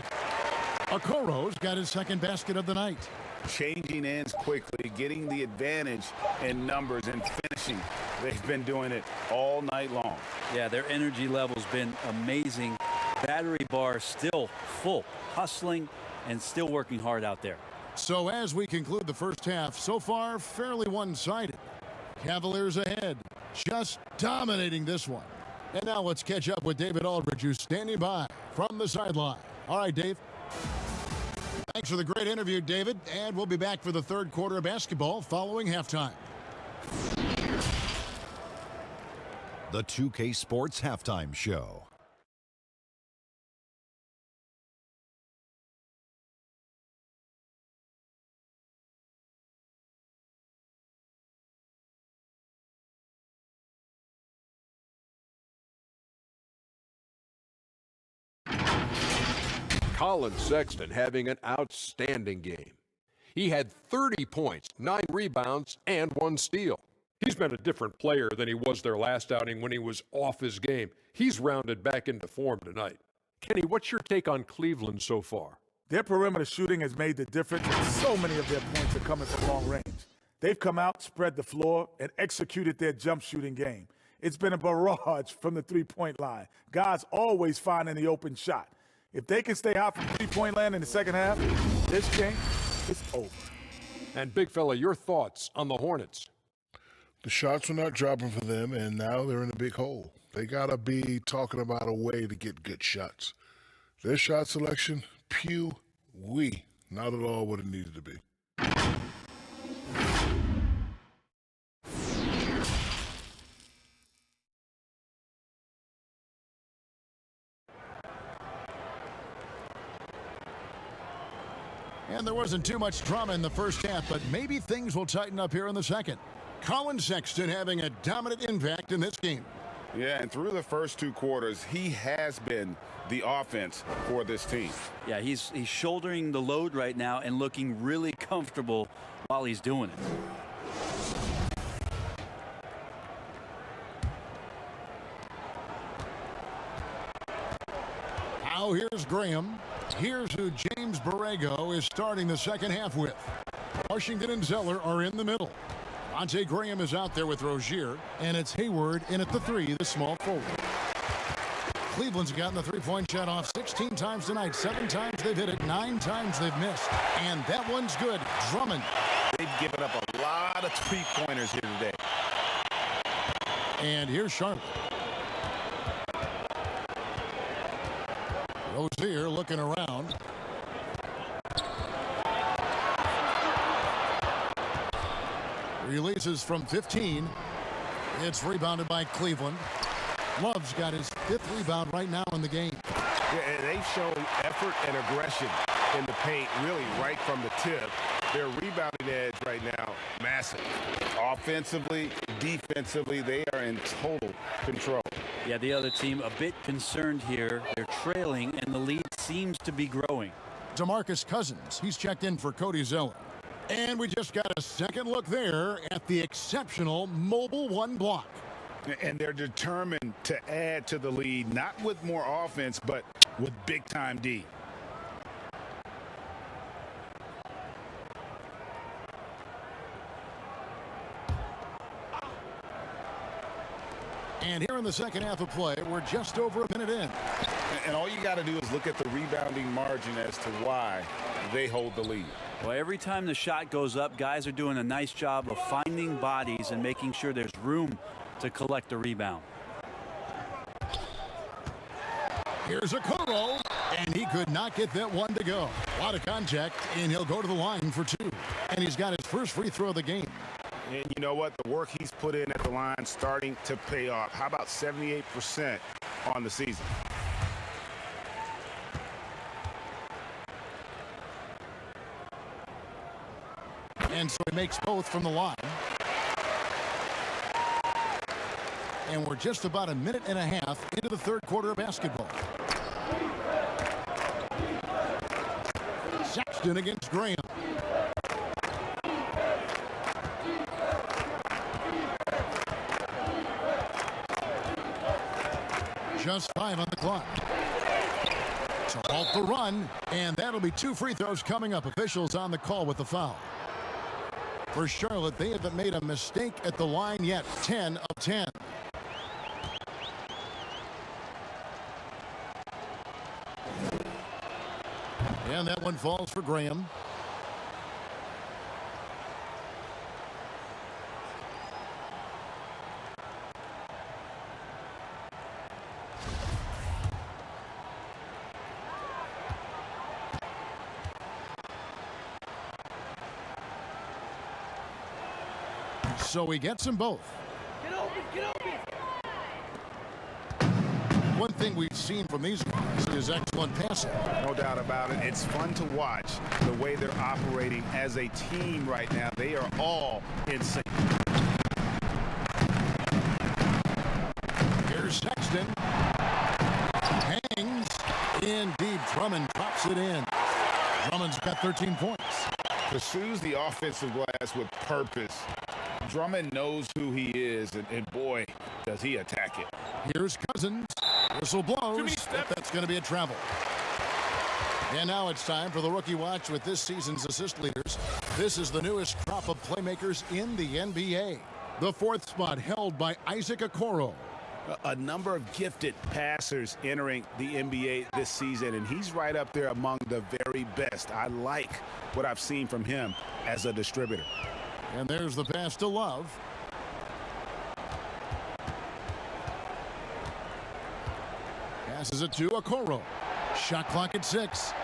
Okoro's got his second basket of the night. Changing ends quickly, getting the advantage in numbers and finishing. They've been doing it all night long. Yeah, their energy level's been amazing. Battery bar still full, hustling and still working hard out there. So as we conclude the first half, so far fairly one-sided. Cavaliers ahead, just dominating this one. And now let's catch up with David Aldridge, who's standing by from the sideline. All right, Dave. Thanks for the great interview, David. And we'll be back for the third quarter of basketball following halftime. The 2K Sports Halftime Show. Colin Sexton having an outstanding game. He had 30 points, 9 rebounds, and 1 steal. He's been a different player than he was their last outing when he was off his game. He's rounded back into form tonight. Kenny, what's your take on Cleveland so far? Their perimeter shooting has made the difference, and so many of their points are coming from long range. They've come out, spread the floor, and executed their jump shooting game. it's been a barrage from the three-point line. Guys always finding the open shot. If they can stay hot from three-point land in the second half, this game is over. And big fella, your thoughts on the Hornets? The shots were not dropping for them, and now they're in a big hole. They got to be talking about a way to get good shots. Their shot selection, pew-wee, not at all what it needed to be. And there wasn't too much drama in the first half, but maybe things will tighten up here in the second. Colin Sexton having a dominant impact in this game. Yeah, and through the first 2 quarters, he has been the offense for this team. Yeah, he's shouldering the load right now and looking really comfortable while he's doing it. Now here's Graham. Here's who James Borrego is starting the second half with. Washington and Zeller are in the middle. Monte Graham is out there with Rozier, and it's Hayward in at the 3, the small forward. Cleveland's gotten the three-point shot off 16 times tonight. 7 times they've hit it, 9 times they've missed. And that one's good. Drummond. They've given up a lot of three-pointers here today. And here's Charlotte. Rozier looking around. Releases from 15. It's rebounded by Cleveland. Love's got his 5th rebound right now in the game. Yeah, and they've shown effort and aggression in the paint really right from the tip. Their rebounding edge right now, massive. Offensively, defensively, they are in total control. Yeah, the other team a bit concerned here. They're trailing, and the lead seems to be growing. DeMarcus Cousins, he's checked in for Cody Zeller. And we just got a second look there at the exceptional mobile 1 block. And they're determined to add to the lead, not with more offense, but with big-time D. And here in the second half of play, we're just over a minute in. And all you got to do is look at the rebounding margin as to why they hold the lead. Well, every time the shot goes up, guys are doing a nice job of finding bodies and making sure there's room to collect the rebound. Here's Okoro, and he could not get that one to go. A lot of contact, and he'll go to the line for 2. And he's got his first free throw of the game. And you know what? The work he's put in at the line starting to pay off. How about 78% on the season? And so he makes both from the line. And we're just about a minute and a half into the third quarter of basketball. Sexton against Graham. Just 5 on the clock. To halt the run, and that'll be 2 free throws coming up. Officials on the call with the foul. For Charlotte, they haven't made a mistake at the line yet. 10 of 10. And that one falls for Graham. So he gets them both. Get open, get open. One thing we've seen from these guys is excellent passing. No doubt about it. It's fun to watch the way they're operating as a team right now. They are all in sync. Here's Sexton. Hangs in deep. Drummond drops it in. Drummond's got 13 points. Pursues the offensive glass with purpose. Drummond knows who he is, and boy, does he attack it. Here's Cousins. Whistle blows. That's going to be a travel. And now it's time for the Rookie Watch with this season's assist leaders. This is the newest crop of playmakers in the NBA. The fourth spot held by Isaac Okoro. A number of gifted passers entering the NBA this season, and he's right up there among the very best. I like what I've seen from him as a distributor. And there's the pass to Love. Passes it to Okoro. Shot clock at 6.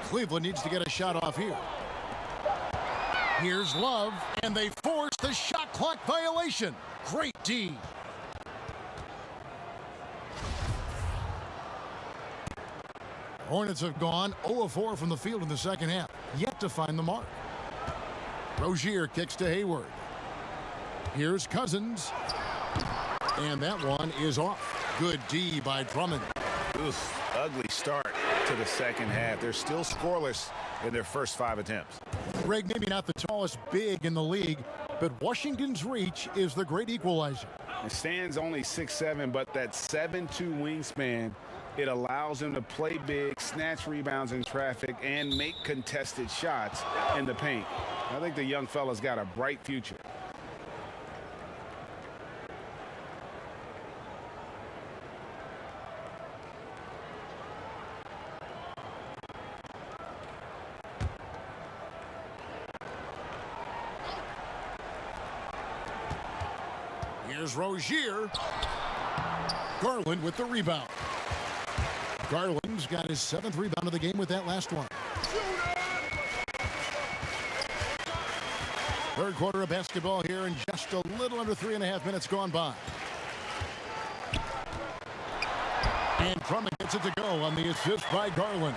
Cleveland needs to get a shot off here. Here's Love, and they force the shot clock violation. Great D. Hornets have gone 0 of 4 from the field in the second half, yet to find the mark. Rozier kicks to Hayward. Here's Cousins, and that one is off. Good D by Drummond. Oof, ugly start to the second half. They're still scoreless in their first 5 attempts. Greg, maybe not the tallest big in the league, but Washington's reach is the great equalizer. It stands only 6'7", but that 7'2" wingspan, it allows him to play big, snatch rebounds in traffic, and make contested shots in the paint. I think the young fella's got a bright future. Here's Rozier. Garland with the rebound. Garland's got his 7th rebound of the game with that last one. Third quarter of basketball here, and just a little under 3.5 minutes gone by. And Drummond gets it to go on the assist by Garland.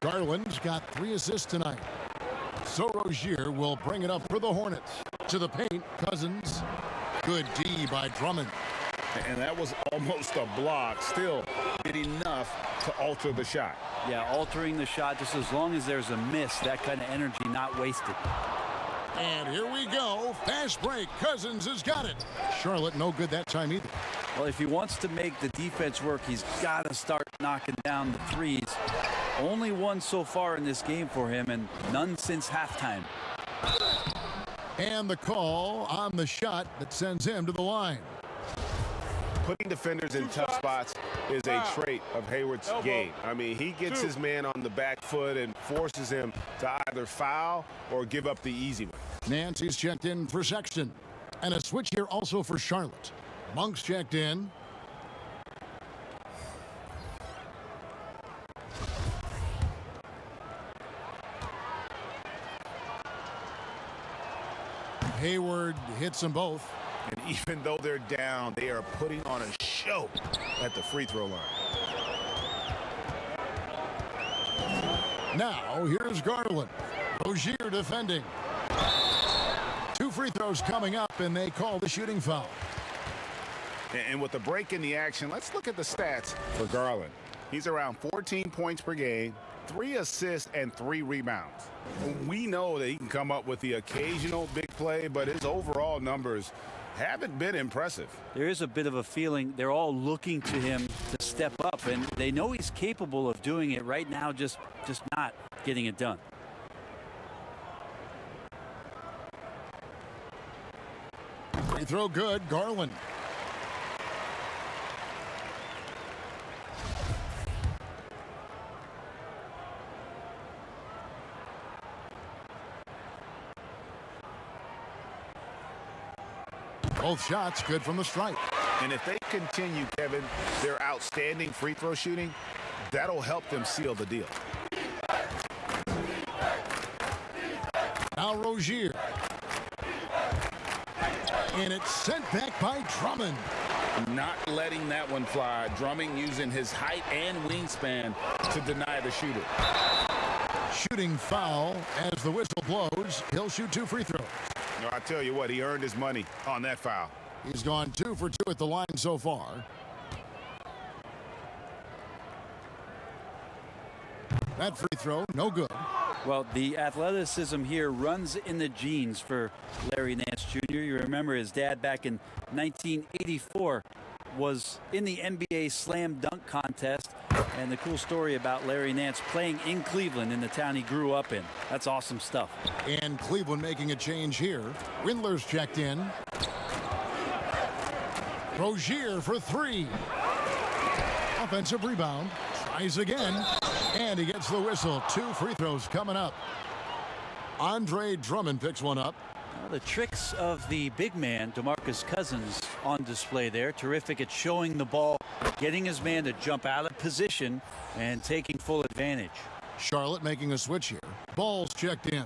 Garland's got 3 assists tonight. So Rozier will bring it up for the Hornets. To the paint, Cousins. Good D by Drummond. And that was almost a block. Still did enough to alter the shot. Yeah, altering the shot just as long as there's a miss. That kind of energy not wasted. And here we go. Fast break. Cousins has got it. Charlotte no good that time either. Well, if he wants to make the defense work, he's got to start knocking down the threes. Only one so far in this game for him, and none since halftime. And the call on the shot that sends him to the line. Putting defenders in tough spots is a trait of Hayward's game. I mean, he gets his man on the back foot and forces him to either foul or give up the easy one. Nancy's checked in for Sexton. And a switch here also for Charlotte. Monk's checked in. Hayward hits them both. And even though they're down, they are putting on a show at the free throw line. Now, here's Garland. Rozier defending. 2 free throws coming up, and they call the shooting foul. And with the break in the action, let's look at the stats for Garland. He's around 14 points per game, 3 assists, and 3 rebounds. We know that he can come up with the occasional big play, but his overall numbers haven't been impressive. There is a bit of a feeling they're all looking to him to step up, and they know he's capable of doing it right now, just not getting it done. Free throw good, Garland. Both shots good from the stripe. And if they continue, Kevin, their outstanding free throw shooting, that'll help them seal the deal. Now Rozier. And it's sent back by Drummond. Not letting that one fly. Drummond using his height and wingspan to deny the shooter. Shooting foul as the whistle blows. He'll shoot 2 free throws. No, I tell you what, he earned his money on that foul. He's gone 2 for 2 at the line so far. That free throw, no good. Well, the athleticism here runs in the genes for Larry Nance Jr. You remember his dad back in 1984 was in the NBA slam dunk contest And the cool story about Larry Nance playing in Cleveland, in the town he grew up in. That's awesome stuff. And Cleveland making a change here. Windler's checked in. Rozier for three. Offensive rebound. Tries again. And he gets the whistle. 2 free throws coming up. Andre Drummond picks one up. Well, the tricks of the big man, DeMarcus Cousins, on display there. Terrific at showing the ball, getting his man to jump out of position, and taking full advantage. Charlotte making a switch here. Ball's checked in.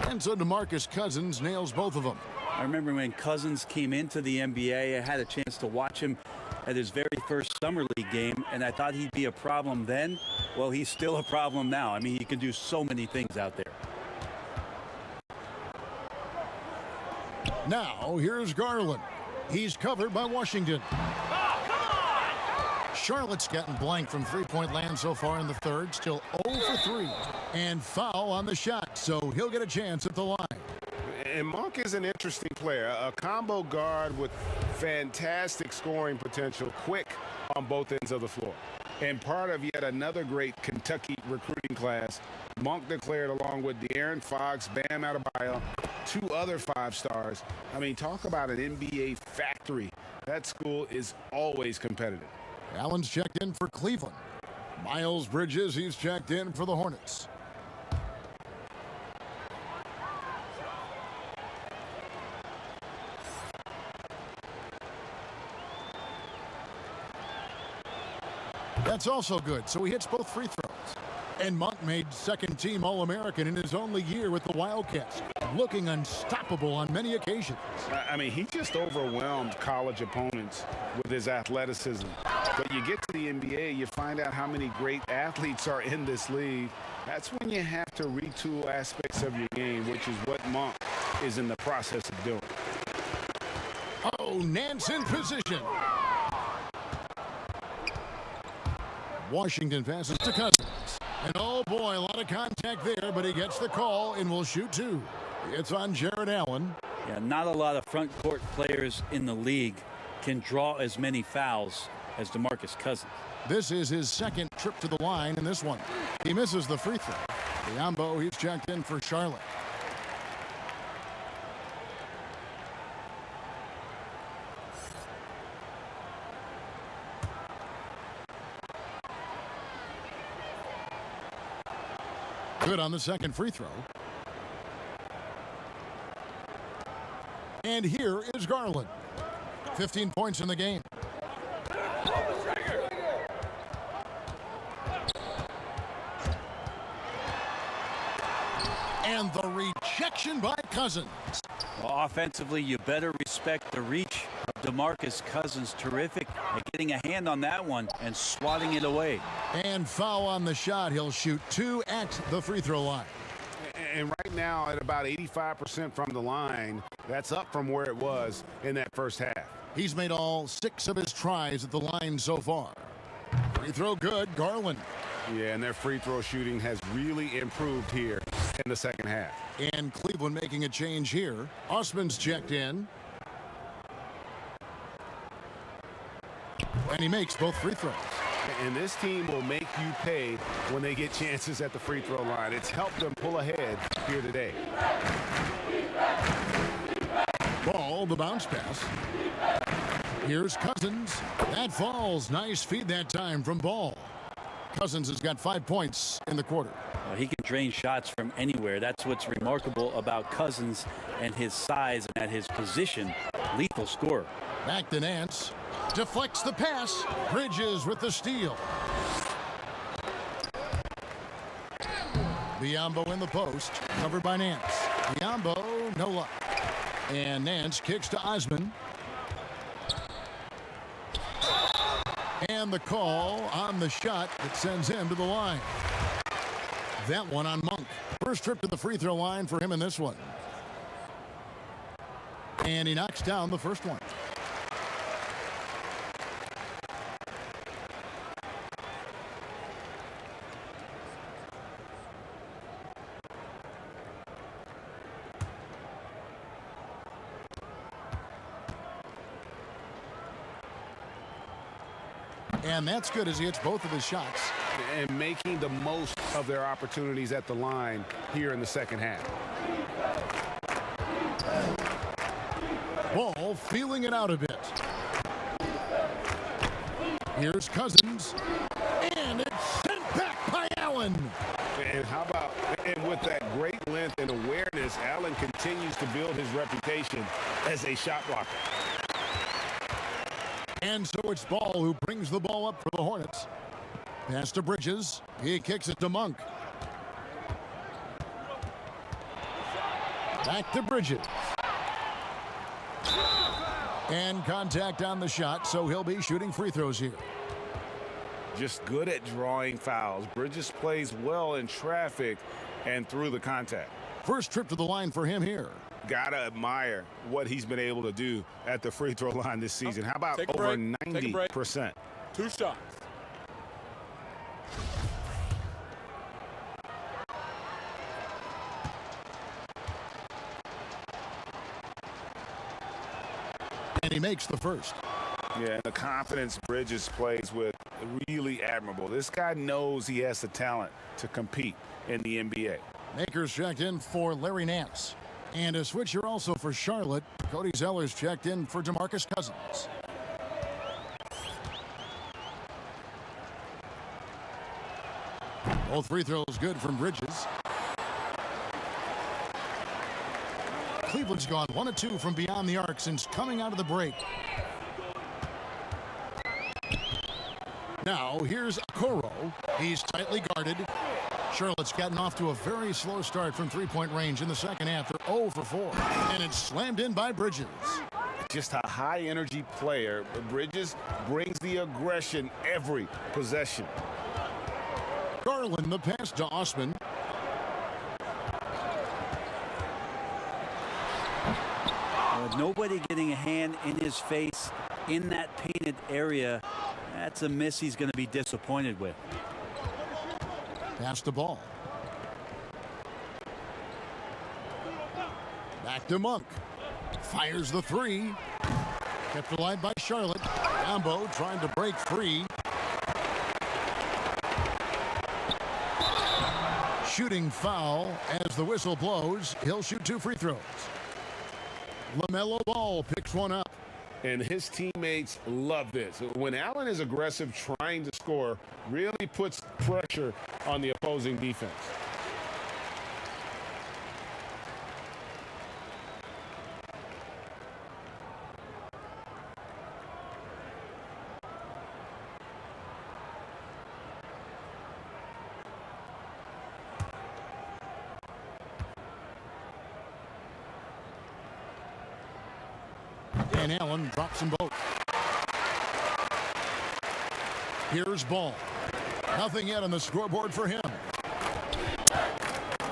And so DeMarcus Cousins nails both of them. I remember when Cousins came into the NBA, I had a chance to watch him at his very first summer league game, and I thought he'd be a problem then. Well, he's still a problem now. I mean, he can do so many things out there. Now, here's Garland. He's covered by Washington. Charlotte's gotten blank from three-point land so far in the third. Still 0 for 3. And foul on the shot, so he'll get a chance at the line. And Monk is an interesting player, a combo guard with fantastic scoring potential, quick on both ends of the floor. And part of yet another great Kentucky recruiting class, Monk declared along with De'Aaron Fox, Bam Adebayo, 2 other 5-stars. I mean, talk about an NBA factory. That school is always competitive. Allen's checked in for Cleveland. Miles Bridges, he's checked in for the Hornets. That's also good, so he hits both free throws. And Monk made second-team All-American in his only year with the Wildcats, looking unstoppable on many occasions. I mean, he just overwhelmed college opponents with his athleticism. But you get to the NBA, you find out how many great athletes are in this league. That's when you have to retool aspects of your game, which is what Monk is in the process of doing. Oh, Nance in position. Washington passes to Cousins. And oh boy, a lot of contact there, but he gets the call and will shoot 2. It's on Jared Allen. Yeah, not a lot of front court players in the league can draw as many fouls as DeMarcus Cousins. This is his second trip to the line in this one. He misses the free throw. Biombo, he's checked in for Charlotte. Good on the second free throw. And here is Garland. 15 points in the game. And the rejection by Cousins. Well, offensively, you better respect the reach of DeMarcus Cousins. Terrific at getting a hand on that one and swatting it away. And foul on the shot. He'll shoot 2 at the free throw line. And right now at about 85% from the line, that's up from where it was in that first half. He's made all 6 of his tries at the line so far. Free throw good, Garland. Yeah, and their free throw shooting has really improved here in the second half. And Cleveland making a change here. Osman's checked in. And he makes both free throws. And this team will make you pay when they get chances at the free throw line. It's helped them pull ahead here today. Ball, the bounce pass. Here's Cousins. That falls. Nice feed that time from Ball. Cousins has got 5 points in the quarter. Well, he can drain shots from anywhere. That's what's remarkable about Cousins and his size and at his position. Lethal scorer. Back to Nance. Deflects the pass. Bridges with the steal. Biombo in the post. Covered by Nance. Biombo, no luck. And Nance kicks to Osman. And the call on the shot that sends him to the line. That one on Monk. First trip to the free throw line for him in this one. And he knocks down the first one. And that's good as he hits both of his shots. And making the most of their opportunities at the line here in the second half. Ball feeling it out a bit. Here's Cousins. And it's sent back by Allen. And how about, and with that great length and awareness, Allen continues to build his reputation as a shot blocker. And so it's Ball who brings the ball up for the Hornets. Pass to Bridges. He kicks it to Monk. Back to Bridges. And contact on the shot, so he'll be shooting free throws here. Just good at drawing fouls. Bridges plays well in traffic and through the contact. First trip to the line for him here. Gotta admire what he's been able to do at the free throw line this season. How about over 90%? 2 shots. And he makes the first. Yeah, and the confidence Bridges plays with, really admirable. This guy knows he has the talent to compete in the NBA. Makers checked in for Larry Nance. And a switcher also for Charlotte. Cody Zeller's checked in for DeMarcus Cousins. Both free throws good from Bridges. Cleveland's gone 1 of 2 from beyond the arc since coming out of the break. Now here's Okoro. He's tightly guarded. Charlotte's gotten off to a very slow start from three-point range in the second half. They're 0 for 4. And it's slammed in by Bridges. Just a high-energy player. Bridges brings the aggression every possession. Garland the pass to Osman. Nobody getting a hand in his face in that painted area. That's a miss he's going to be disappointed with. Pass the ball. Back to Monk. Fires the three. Kept alive by Charlotte. Gambo trying to break free. Shooting foul as the whistle blows. He'll shoot 2 free throws. LaMelo Ball picks one up. And his teammates love this. When Allen is aggressive trying to score, really puts pressure on the opposing defense. And Allen drops them both. Here's Ball. Nothing yet on the scoreboard for him.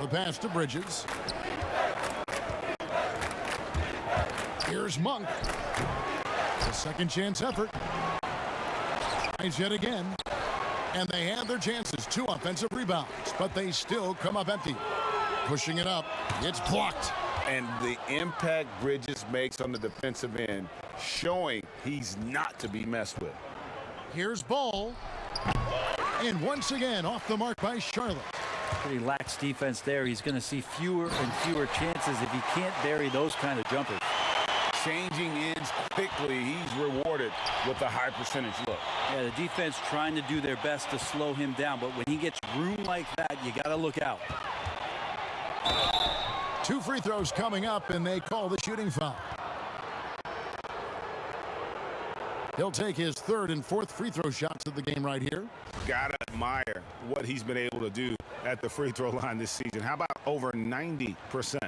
The pass to Bridges. Here's Monk. A second chance effort. Tries yet again. And they have their chances. 2 offensive rebounds. But they still come up empty. Pushing it up. It's blocked. And the impact Bridges makes on the defensive end, showing he's not to be messed with. Here's Ball. And once again, off the mark by Charlotte. Pretty lax defense there. He's going to see fewer and fewer chances if he can't bury those kind of jumpers. Changing ends quickly. He's rewarded with a high percentage look. Yeah, the defense trying to do their best to slow him down, but when he gets room like that, you got to look out. 2 free throws coming up, and they call the shooting foul. He'll take his 3rd and 4th free throw shots of the game right here. Gotta admire what he's been able to do at the free throw line this season. How about over 90%?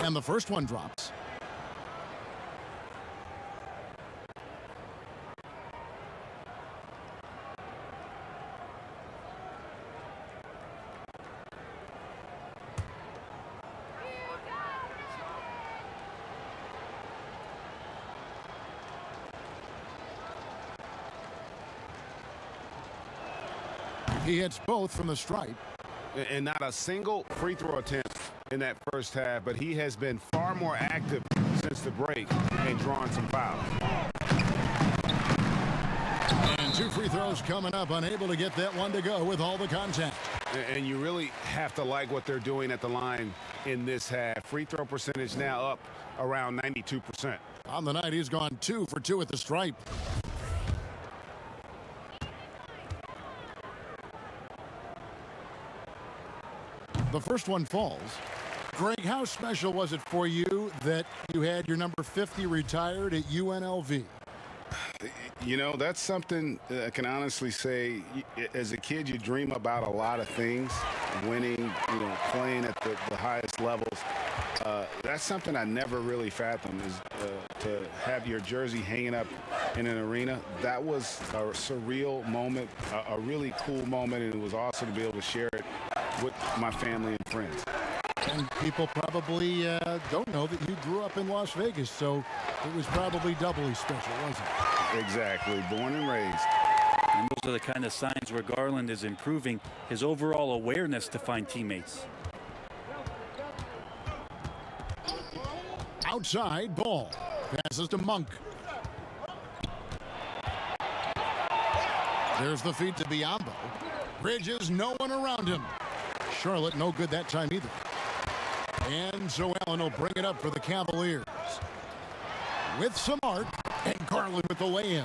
And the first one drops. He hits both from the stripe. And not a single free throw attempt in that first half, but he has been far more active since the break and drawing some fouls. And 2 free throws coming up, unable to get that one to go with all the contact. And you really have to like what they're doing at the line in this half. Free throw percentage now up around 92%. On the night, he's gone 2 for 2 at the stripe. The first one falls. Greg, how special was it for you that you had your number 50 retired at UNLV? You know, that's something I can honestly say. As a kid, you dream about a lot of things, winning, you know, playing at the highest levels. That's something I never really fathomed, is to have your jersey hanging up in an arena. That was a surreal moment, a really cool moment, and it was awesome to be able to share it with my family and friends. And people probably don't know that you grew up in Las Vegas, so it was probably doubly special, wasn't it? Exactly. Born and raised. And those are the kind of signs where Garland is improving his overall awareness to find teammates. Outside ball. Passes to Monk. There's the feed to Biombo. Bridges, no one around him. Charlotte, no good that time either. And so Allen will bring it up for the Cavaliers. With some arc, and Garland with the lay-in.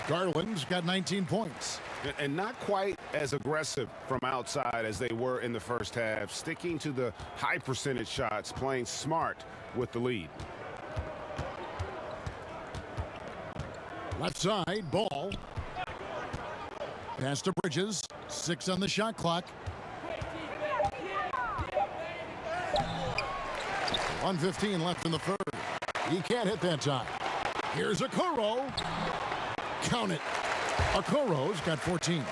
Garland's got 19 points. And not quite as aggressive from outside as they were in the first half. Sticking to the high percentage shots, playing smart with the lead. Left side, ball. Pass to Bridges. 6 on the shot clock. 1:15 left in the third. He can't hit that time. Here's Okoro. Count it. Okoro's got 14.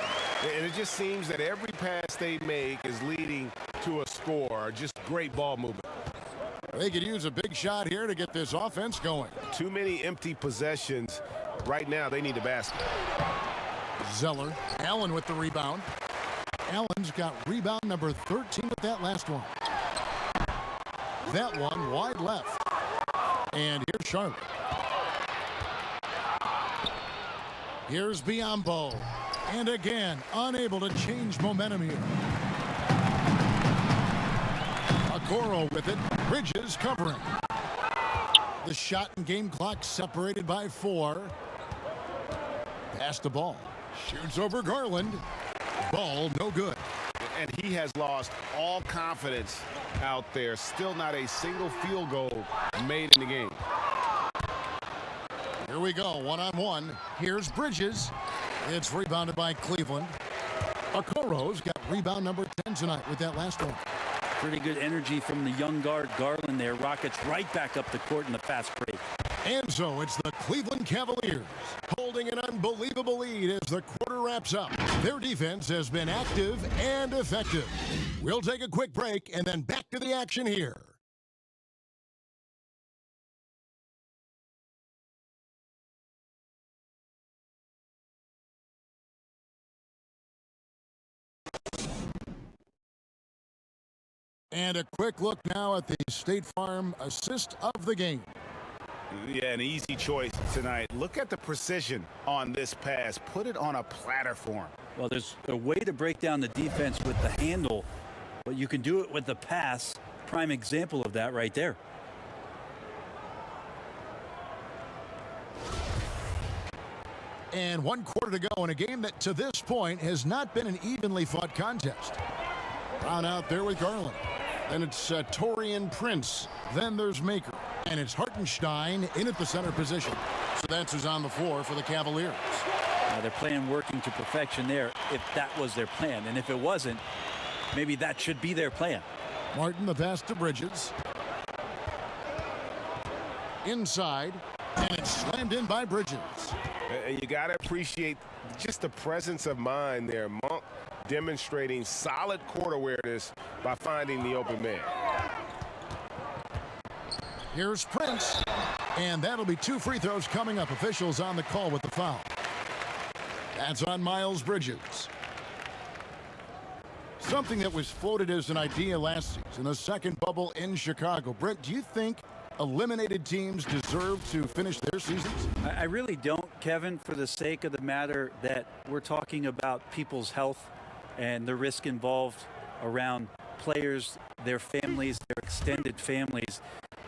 And it just seems that every pass they make is leading to a score. Just great ball movement. They could use a big shot here to get this offense going. Too many empty possessions. Right now, they need a basket. Zeller. Allen with the rebound. Allen's got rebound number 13 with that last one. That one wide left. And here's Charlotte. Here's Biombo. And again, unable to change momentum here. Okoro with it. Bridges covering. The shot and game clock separated by 4. Pass the ball. Shoots over Garland. Ball no good. And he has lost all confidence out there. Still not a single field goal made in the game. Here we go, one-on-one. Here's Bridges. It's rebounded by Cleveland. Okoro's got rebound number 10 tonight with that last one. Pretty good energy from the young guard Garland there. Rockets right back up the court in the fast break. And so it's the Cleveland Cavaliers holding an unbelievable lead as the quarter wraps up. Their defense has been active and effective. We'll take a quick break and then back to the action here. And a quick look now at the State Farm assist of the game. Yeah, an easy choice tonight. Look at the precision on this pass. Put it on a platter for him. Well, there's a way to break down the defense with the handle, but you can do it with the pass. Prime example of that right there. And 1 quarter to go in a game that to this point has not been an evenly fought contest. Brown out there with Garland. Then it's Torian Prince. Then there's Maker. And it's Hartenstein in at the center position. So that's who's on the floor for the Cavaliers. They're playing working to perfection there if that was their plan. And if it wasn't, maybe that should be their plan. Martin, the pass to Bridges. Inside. And it's slammed in by Bridges. And you got to appreciate just the presence of mind there. Monk demonstrating solid court awareness by finding the open man. Here's Prince. And that'll be 2 free throws coming up. Officials on the call with the foul. That's on Miles Bridges. Something that was floated as an idea last season, the second bubble in Chicago. Brent, do you think eliminated teams deserve to finish their seasons? I really don't, Kevin, for the sake of the matter that we're talking about people's health and the risk involved around players, their families, their extended families.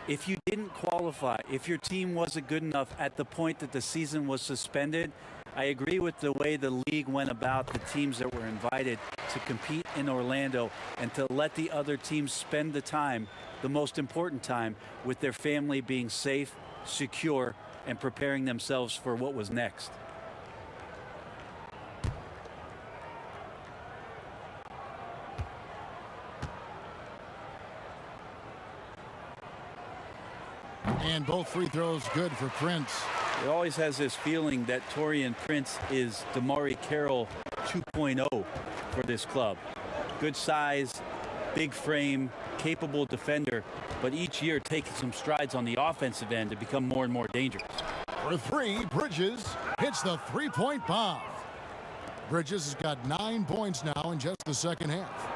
If you didn't qualify, if your team wasn't good enough at the point that the season was suspended, I agree with the way the league went about the teams that were invited to compete in Orlando and to let the other teams spend the time, the most important time, with their family being safe, secure, and preparing themselves for what was next. And both free throws good for Prince. He always has this feeling that Taurean Prince is Damari Carroll 2.0 for this club. Good size, big frame, capable defender, but each year taking some strides on the offensive end to become more and more dangerous. For three, Bridges hits the three-point bomb. Bridges has got 9 points now in just the second half.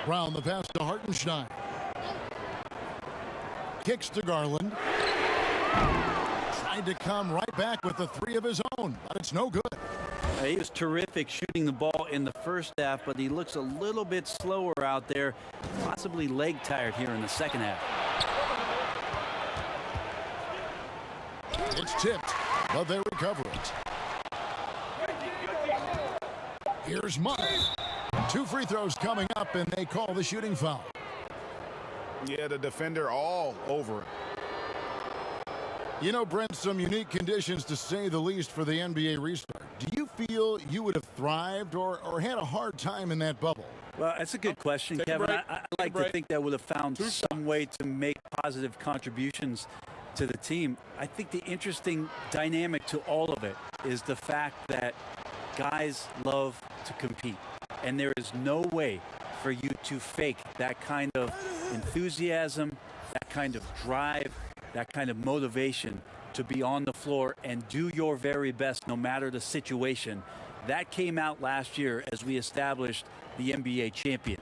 Brown the pass to Hartenstein. Kicks to Garland. Tried to come right back with the three of his own, but it's no good. He was terrific shooting the ball in the first half, but he looks a little bit slower out there, possibly leg tired here in the second half. It's tipped, but they recover it. Here's Monk. 2 free throws coming up, and they call the shooting foul. Yeah, the defender all over it. You know, Brent, some unique conditions to say the least for the NBA restart. Do you feel you would have thrived or had a hard time in that bubble? Well, that's a good question, Kevin. I like to think that would have found some way to make positive contributions to the team. I think the interesting dynamic to all of it is the fact that guys love to compete, and there is no way for you to fake that kind of enthusiasm, that kind of drive, that kind of motivation to be on the floor and do your very best no matter the situation. That came out last year as we established the NBA champion.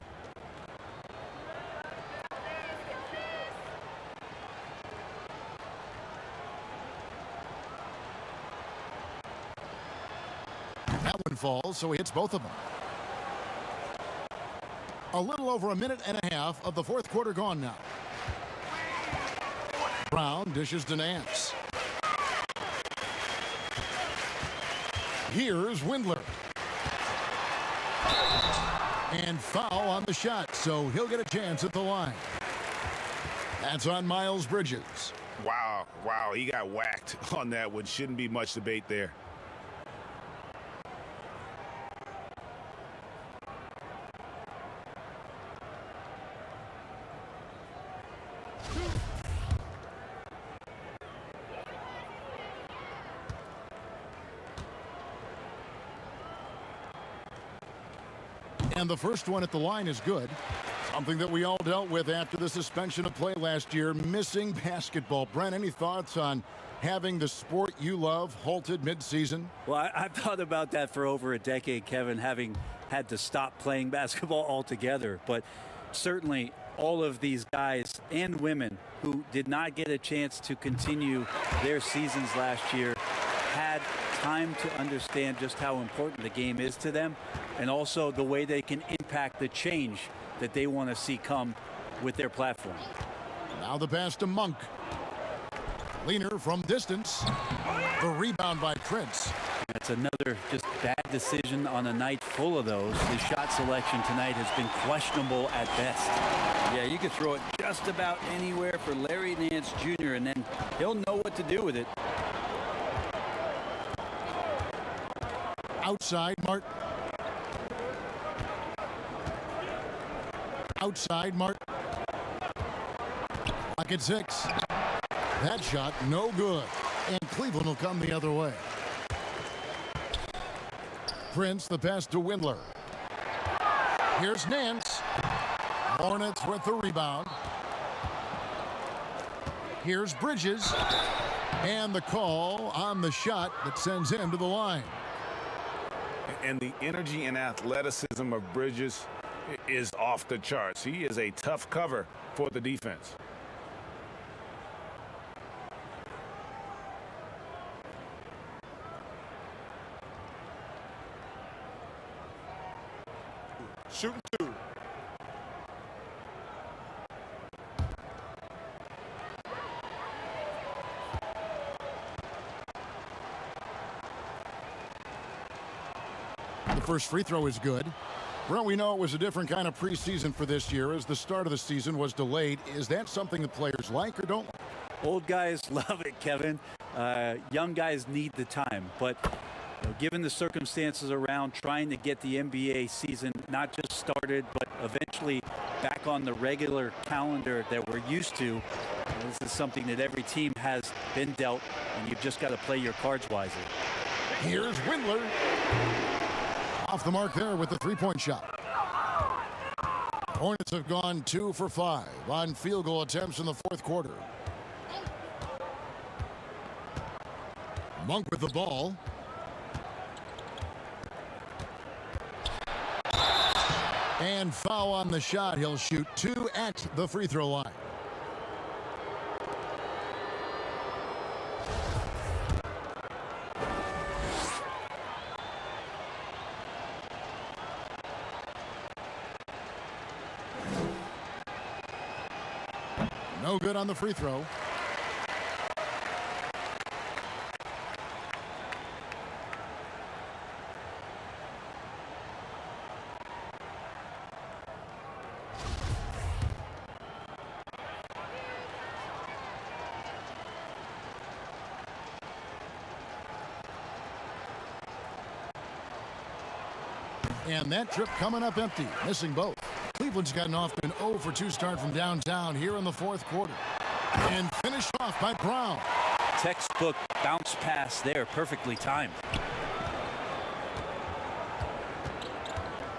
That one falls, so he hits both of them. A little over a minute and a half of the fourth quarter gone now. Brown dishes to Nance. Here's Windler. And foul on the shot, so he'll get a chance at the line. That's on Miles Bridges. Wow, he got whacked on that one. Shouldn't be much debate there. And the first one at the line is good. Something that we all dealt with after the suspension of play last year, missing basketball. Brent, any thoughts on having the sport you love halted midseason? Well, I've thought about that for over a decade, Kevin, having had to stop playing basketball altogether. But certainly all of these guys and women who did not get a chance to continue their seasons last year had time to understand just how important the game is to them, and also the way they can impact the change that they want to see come with their platform. Now the pass to Monk. Leaner from distance. The rebound by Prince. That's another just bad decision on a night full of those. His shot selection tonight has been questionable at best. Yeah, you could throw it just about anywhere for Larry Nance Jr., and then he'll know what to do with it. Outside, Martin. Outside, Martin. Clock at 6. That shot, no good. And Cleveland will come the other way. Prince, the pass to Windler. Here's Nance. Hornets with the rebound. Here's Bridges. And the call on the shot that sends him to the line. And the energy and athleticism of Bridges is off the charts. He is a tough cover for the defense. Shooting 2. The first free throw is good. Well, we know it was a different kind of preseason for this year as the start of the season was delayed. Is that something the players like or don't like? Old guys love it, Kevin. Young guys need the time. But given the circumstances around trying to get the NBA season not just started, but eventually back on the regular calendar that we're used to, this is something that every team has been dealt, and you've just got to play your cards wisely. Here's Windler. Off the mark there with the three-point shot. Hornets have gone 2 for 5 on field goal attempts in the fourth quarter. Monk with the ball. And foul on the shot. He'll shoot 2 at the free throw line. No good on the free throw. And that trip coming up empty, missing both. Cleveland's gotten off to an 0 for 2 start from downtown here in the fourth quarter. And finished off by Brown. Textbook bounce pass there, perfectly timed.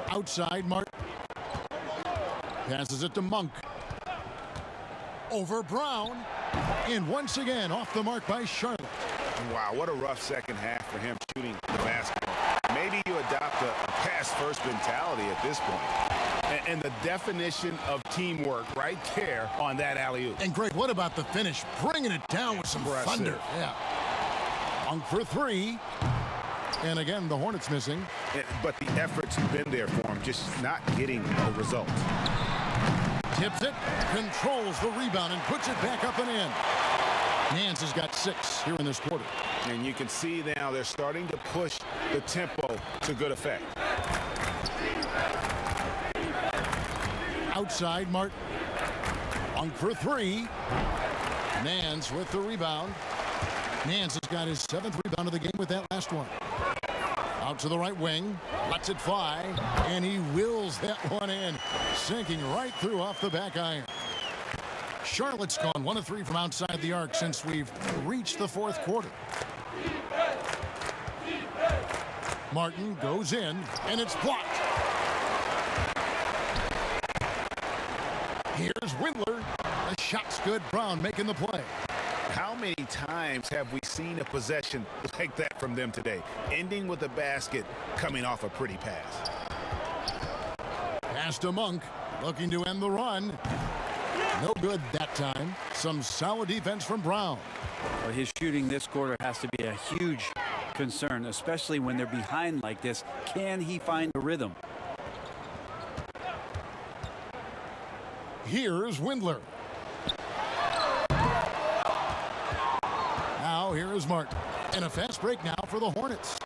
Outside, Martin. Passes it to Monk. Over Brown. And once again, off the mark by Charlotte. Wow, what a rough second half for him shooting the basketball. Maybe you adopt a pass-first mentality at this point. And the definition of teamwork right there on that alley-oop. And Greg, what about the finish? Bringing it down with some thunder. Yeah. Monk for 3. And again, the Hornets missing. But the effort's been there for him, just not getting the results. Tips it, controls the rebound, and puts it back up and in. Nance has got 6 here in this quarter. And you can see now they're starting to push the tempo to good effect. Outside, Martin. Monk for 3. Nance with the rebound. Nance has got his 7th rebound of the game with that last one. Out to the right wing, lets it fly, and he wills that one in, sinking right through off the back iron. Charlotte's gone 1 of 3 from outside the arc since we've reached the fourth quarter. Martin goes in, and it's blocked. Here's Windler. The shot's good. Brown making the play. How many times have we seen a possession like that from them today, ending with a basket coming off a pretty pass? Pass to Monk, looking to end the run. No good that time. Some solid defense from Brown. Well, his shooting this quarter has to be a huge concern, especially when they're behind like this. Can he find a rhythm? Here's Windler. Now here is Martin. And a fast break now for the Hornets.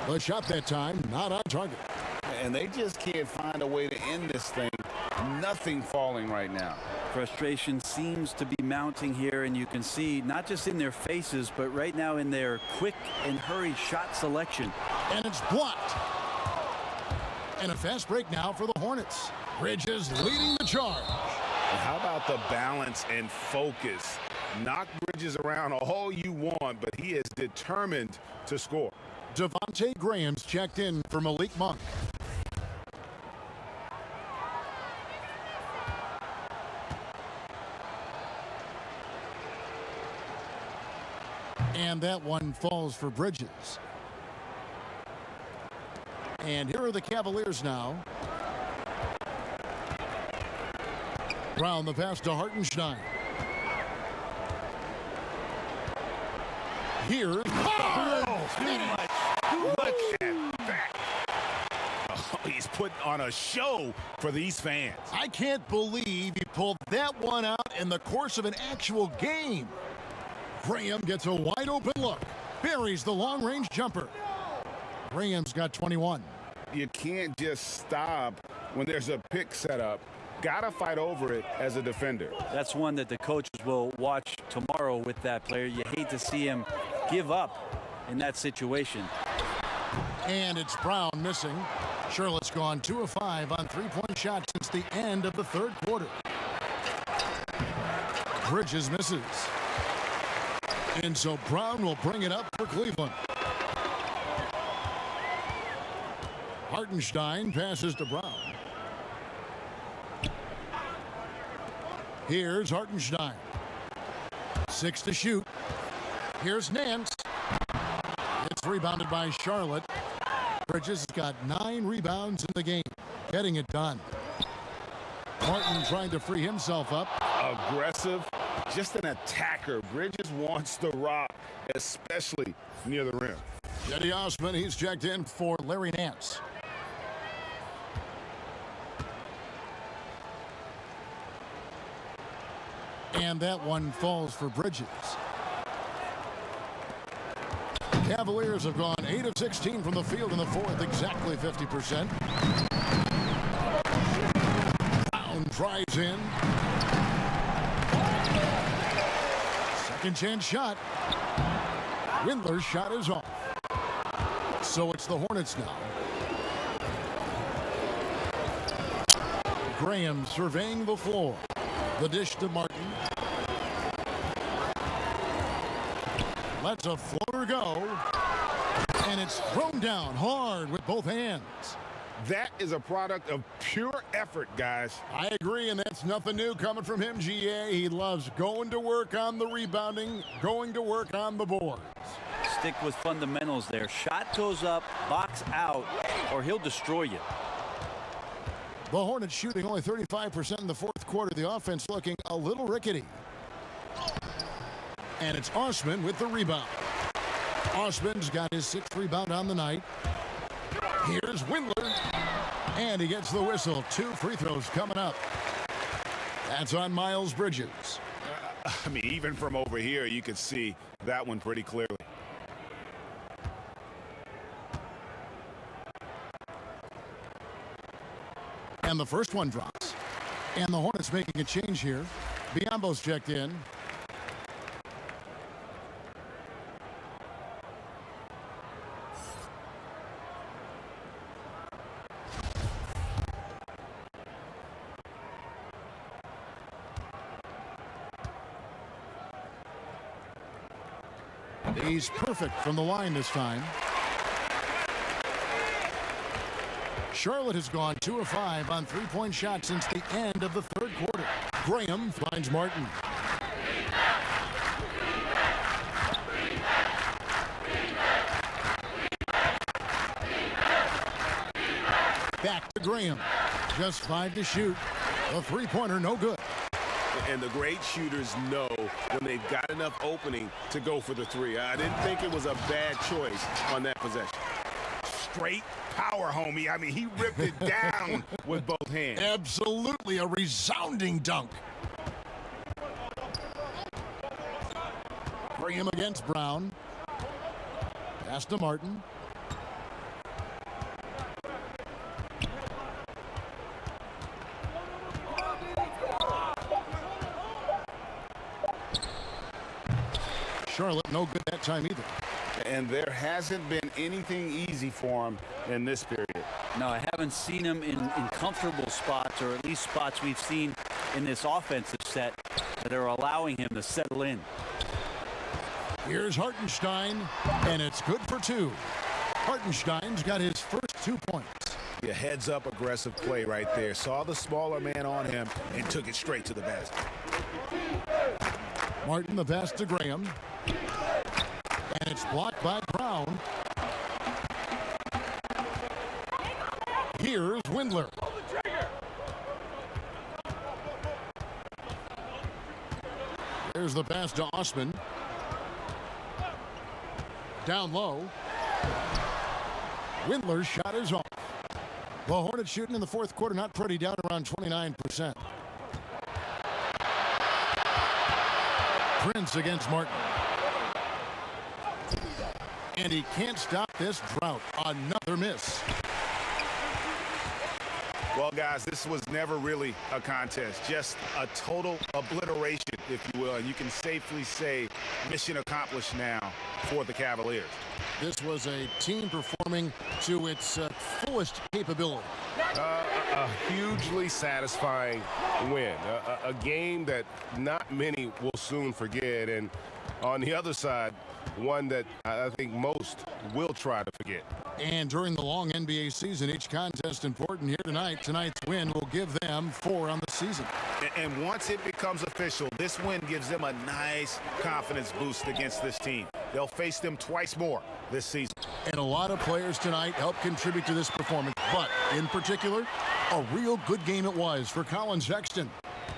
The shot that time not on target. And they just can't find a way to end this thing. Nothing falling right now. Frustration seems to be mounting here, and you can see not just in their faces, but right now in their quick and hurried shot selection. And it's blocked. And a fast break now for the Hornets. Bridges leading the charge. And how about the balance and focus? Knock Bridges around all you want, but he is determined to score. Devontae Graham's checked in for Malik Monk. And that one falls for Bridges. And here are the Cavaliers now. Brown the pass to Hartenstein. Here's Look at that. Oh, he's put on a show for these fans. I can't believe he pulled that one out in the course of an actual game. Graham gets a wide open look. Buries the long-range jumper. Graham's got 21. You can't just stop when there's a pick set up. Gotta fight over it as a defender. That's one that the coaches will watch tomorrow with that player. You hate to see him give up in that situation. And it's Brown missing. Charlotte's gone 2 of 5 on three-point shots since the end of the third quarter. Bridges misses. And so Brown will bring it up for Cleveland. Hartenstein passes to Brown. Here's Hartenstein. 6 to shoot. Here's Nance. It's rebounded by Charlotte. Bridges has got 9 rebounds in the game. Getting it done. Martin trying to free himself up. Aggressive, just an attacker. Bridges wants the rock, especially near the rim. Eddie Osman, he's checked in for Larry Nance. And that one falls for Bridges. Cavaliers have gone 8 of 16 from the field in the fourth, exactly 50%. Brown drives in. Second chance shot. Windler's shot is off. So it's the Hornets now. Graham surveying the floor. The dish to Martin. Lets a floater go. And it's thrown down hard with both hands. That is a product of pure effort, guys. I agree, and that's nothing new coming from him, GA. He loves going to work on the rebounding, going to work on the boards. Stick with fundamentals there. Shot goes up, box out, or he'll destroy you. The Hornets shooting only 35% in the fourth quarter. The offense looking a little rickety. And it's Osman with the rebound. Osman's got his 6th rebound on the night. Here's Windler. And he gets the whistle. 2 free throws coming up. That's on Miles Bridges. I mean, even from over here, you could see that one pretty clearly. And the first one drops. And the Hornets making a change here. Biombo's checked in. He's perfect from the line this time. Charlotte has gone 2 of 5 on three-point shots since the end of the third quarter. Graham finds Martin. Back to Graham. Just 5 to shoot. A three-pointer, no good. And the great shooters know when they've got enough opening to go for the three. I didn't think it was a bad choice on that possession. Straight power, homie. I mean, he ripped it down with both hands. Absolutely a resounding dunk. Graham against Brown. Pass to Martin. Charlotte no good that time either. And there hasn't been anything easy for him in this period. No, I haven't seen him in comfortable spots, or at least spots we've seen in this offensive set that are allowing him to settle in. Here's Hartenstein, and it's good for 2. Hartenstein's got his first 2 points. Yeah, heads-up aggressive play right there. Saw the smaller man on him and took it straight to the basket. Martin the pass to Graham. And it's blocked by Brown. Here's Windler. There's the pass to Osman. Down low. Windler's shot is off. The Hornets shooting in the fourth quarter, not pretty, down around 29%. Prince against Martin. And he can't stop this drought. Another miss. Well, guys, this was never really a contest, just a total obliteration, if you will. And you can safely say mission accomplished now for the Cavaliers. This was a team performing to its fullest capability. A hugely satisfying win. A game that not many will soon forget. And on the other side, one that I think most will try to forget. And during the long NBA season, each contest important here tonight. Tonight's win will give them 4 on the season. And once it becomes official, this win gives them a nice confidence boost against this team. They'll face them twice more this season. And a lot of players tonight helped contribute to this performance. But in particular, a real good game it was for Colin Sexton.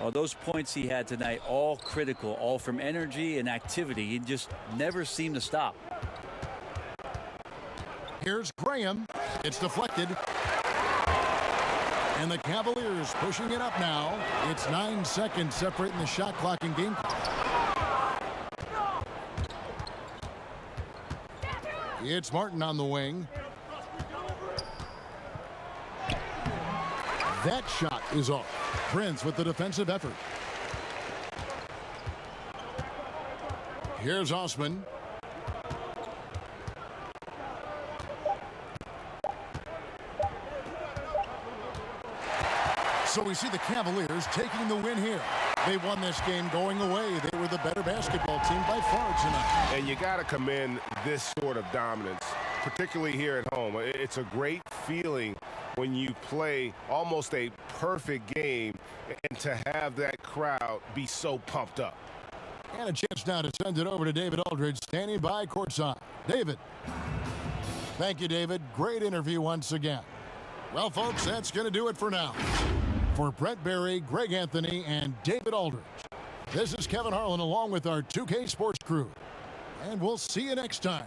Well, those points he had tonight, all critical, all from energy and activity. He just never seemed to stop. Here's Graham. It's deflected. And the Cavaliers pushing it up now. It's 9 seconds separating the shot clock and game clock. It's Martin on the wing. That shot is off. Prince with the defensive effort. Here's Osman. So we see the Cavaliers taking the win here. They won this game going away. They were the better basketball team by far tonight. And you got to commend this sort of dominance, particularly here at home. It's a great feeling when you play almost a perfect game and to have that crowd be so pumped up. And a chance now to send it over to David Aldridge, standing by courtside. David. Thank you, David. Great interview once again. Well, folks, that's going to do it for now. For Brett Barry, Greg Anthony, and David Aldridge, this is Kevin Harlan along with our 2K Sports crew. And we'll see you next time.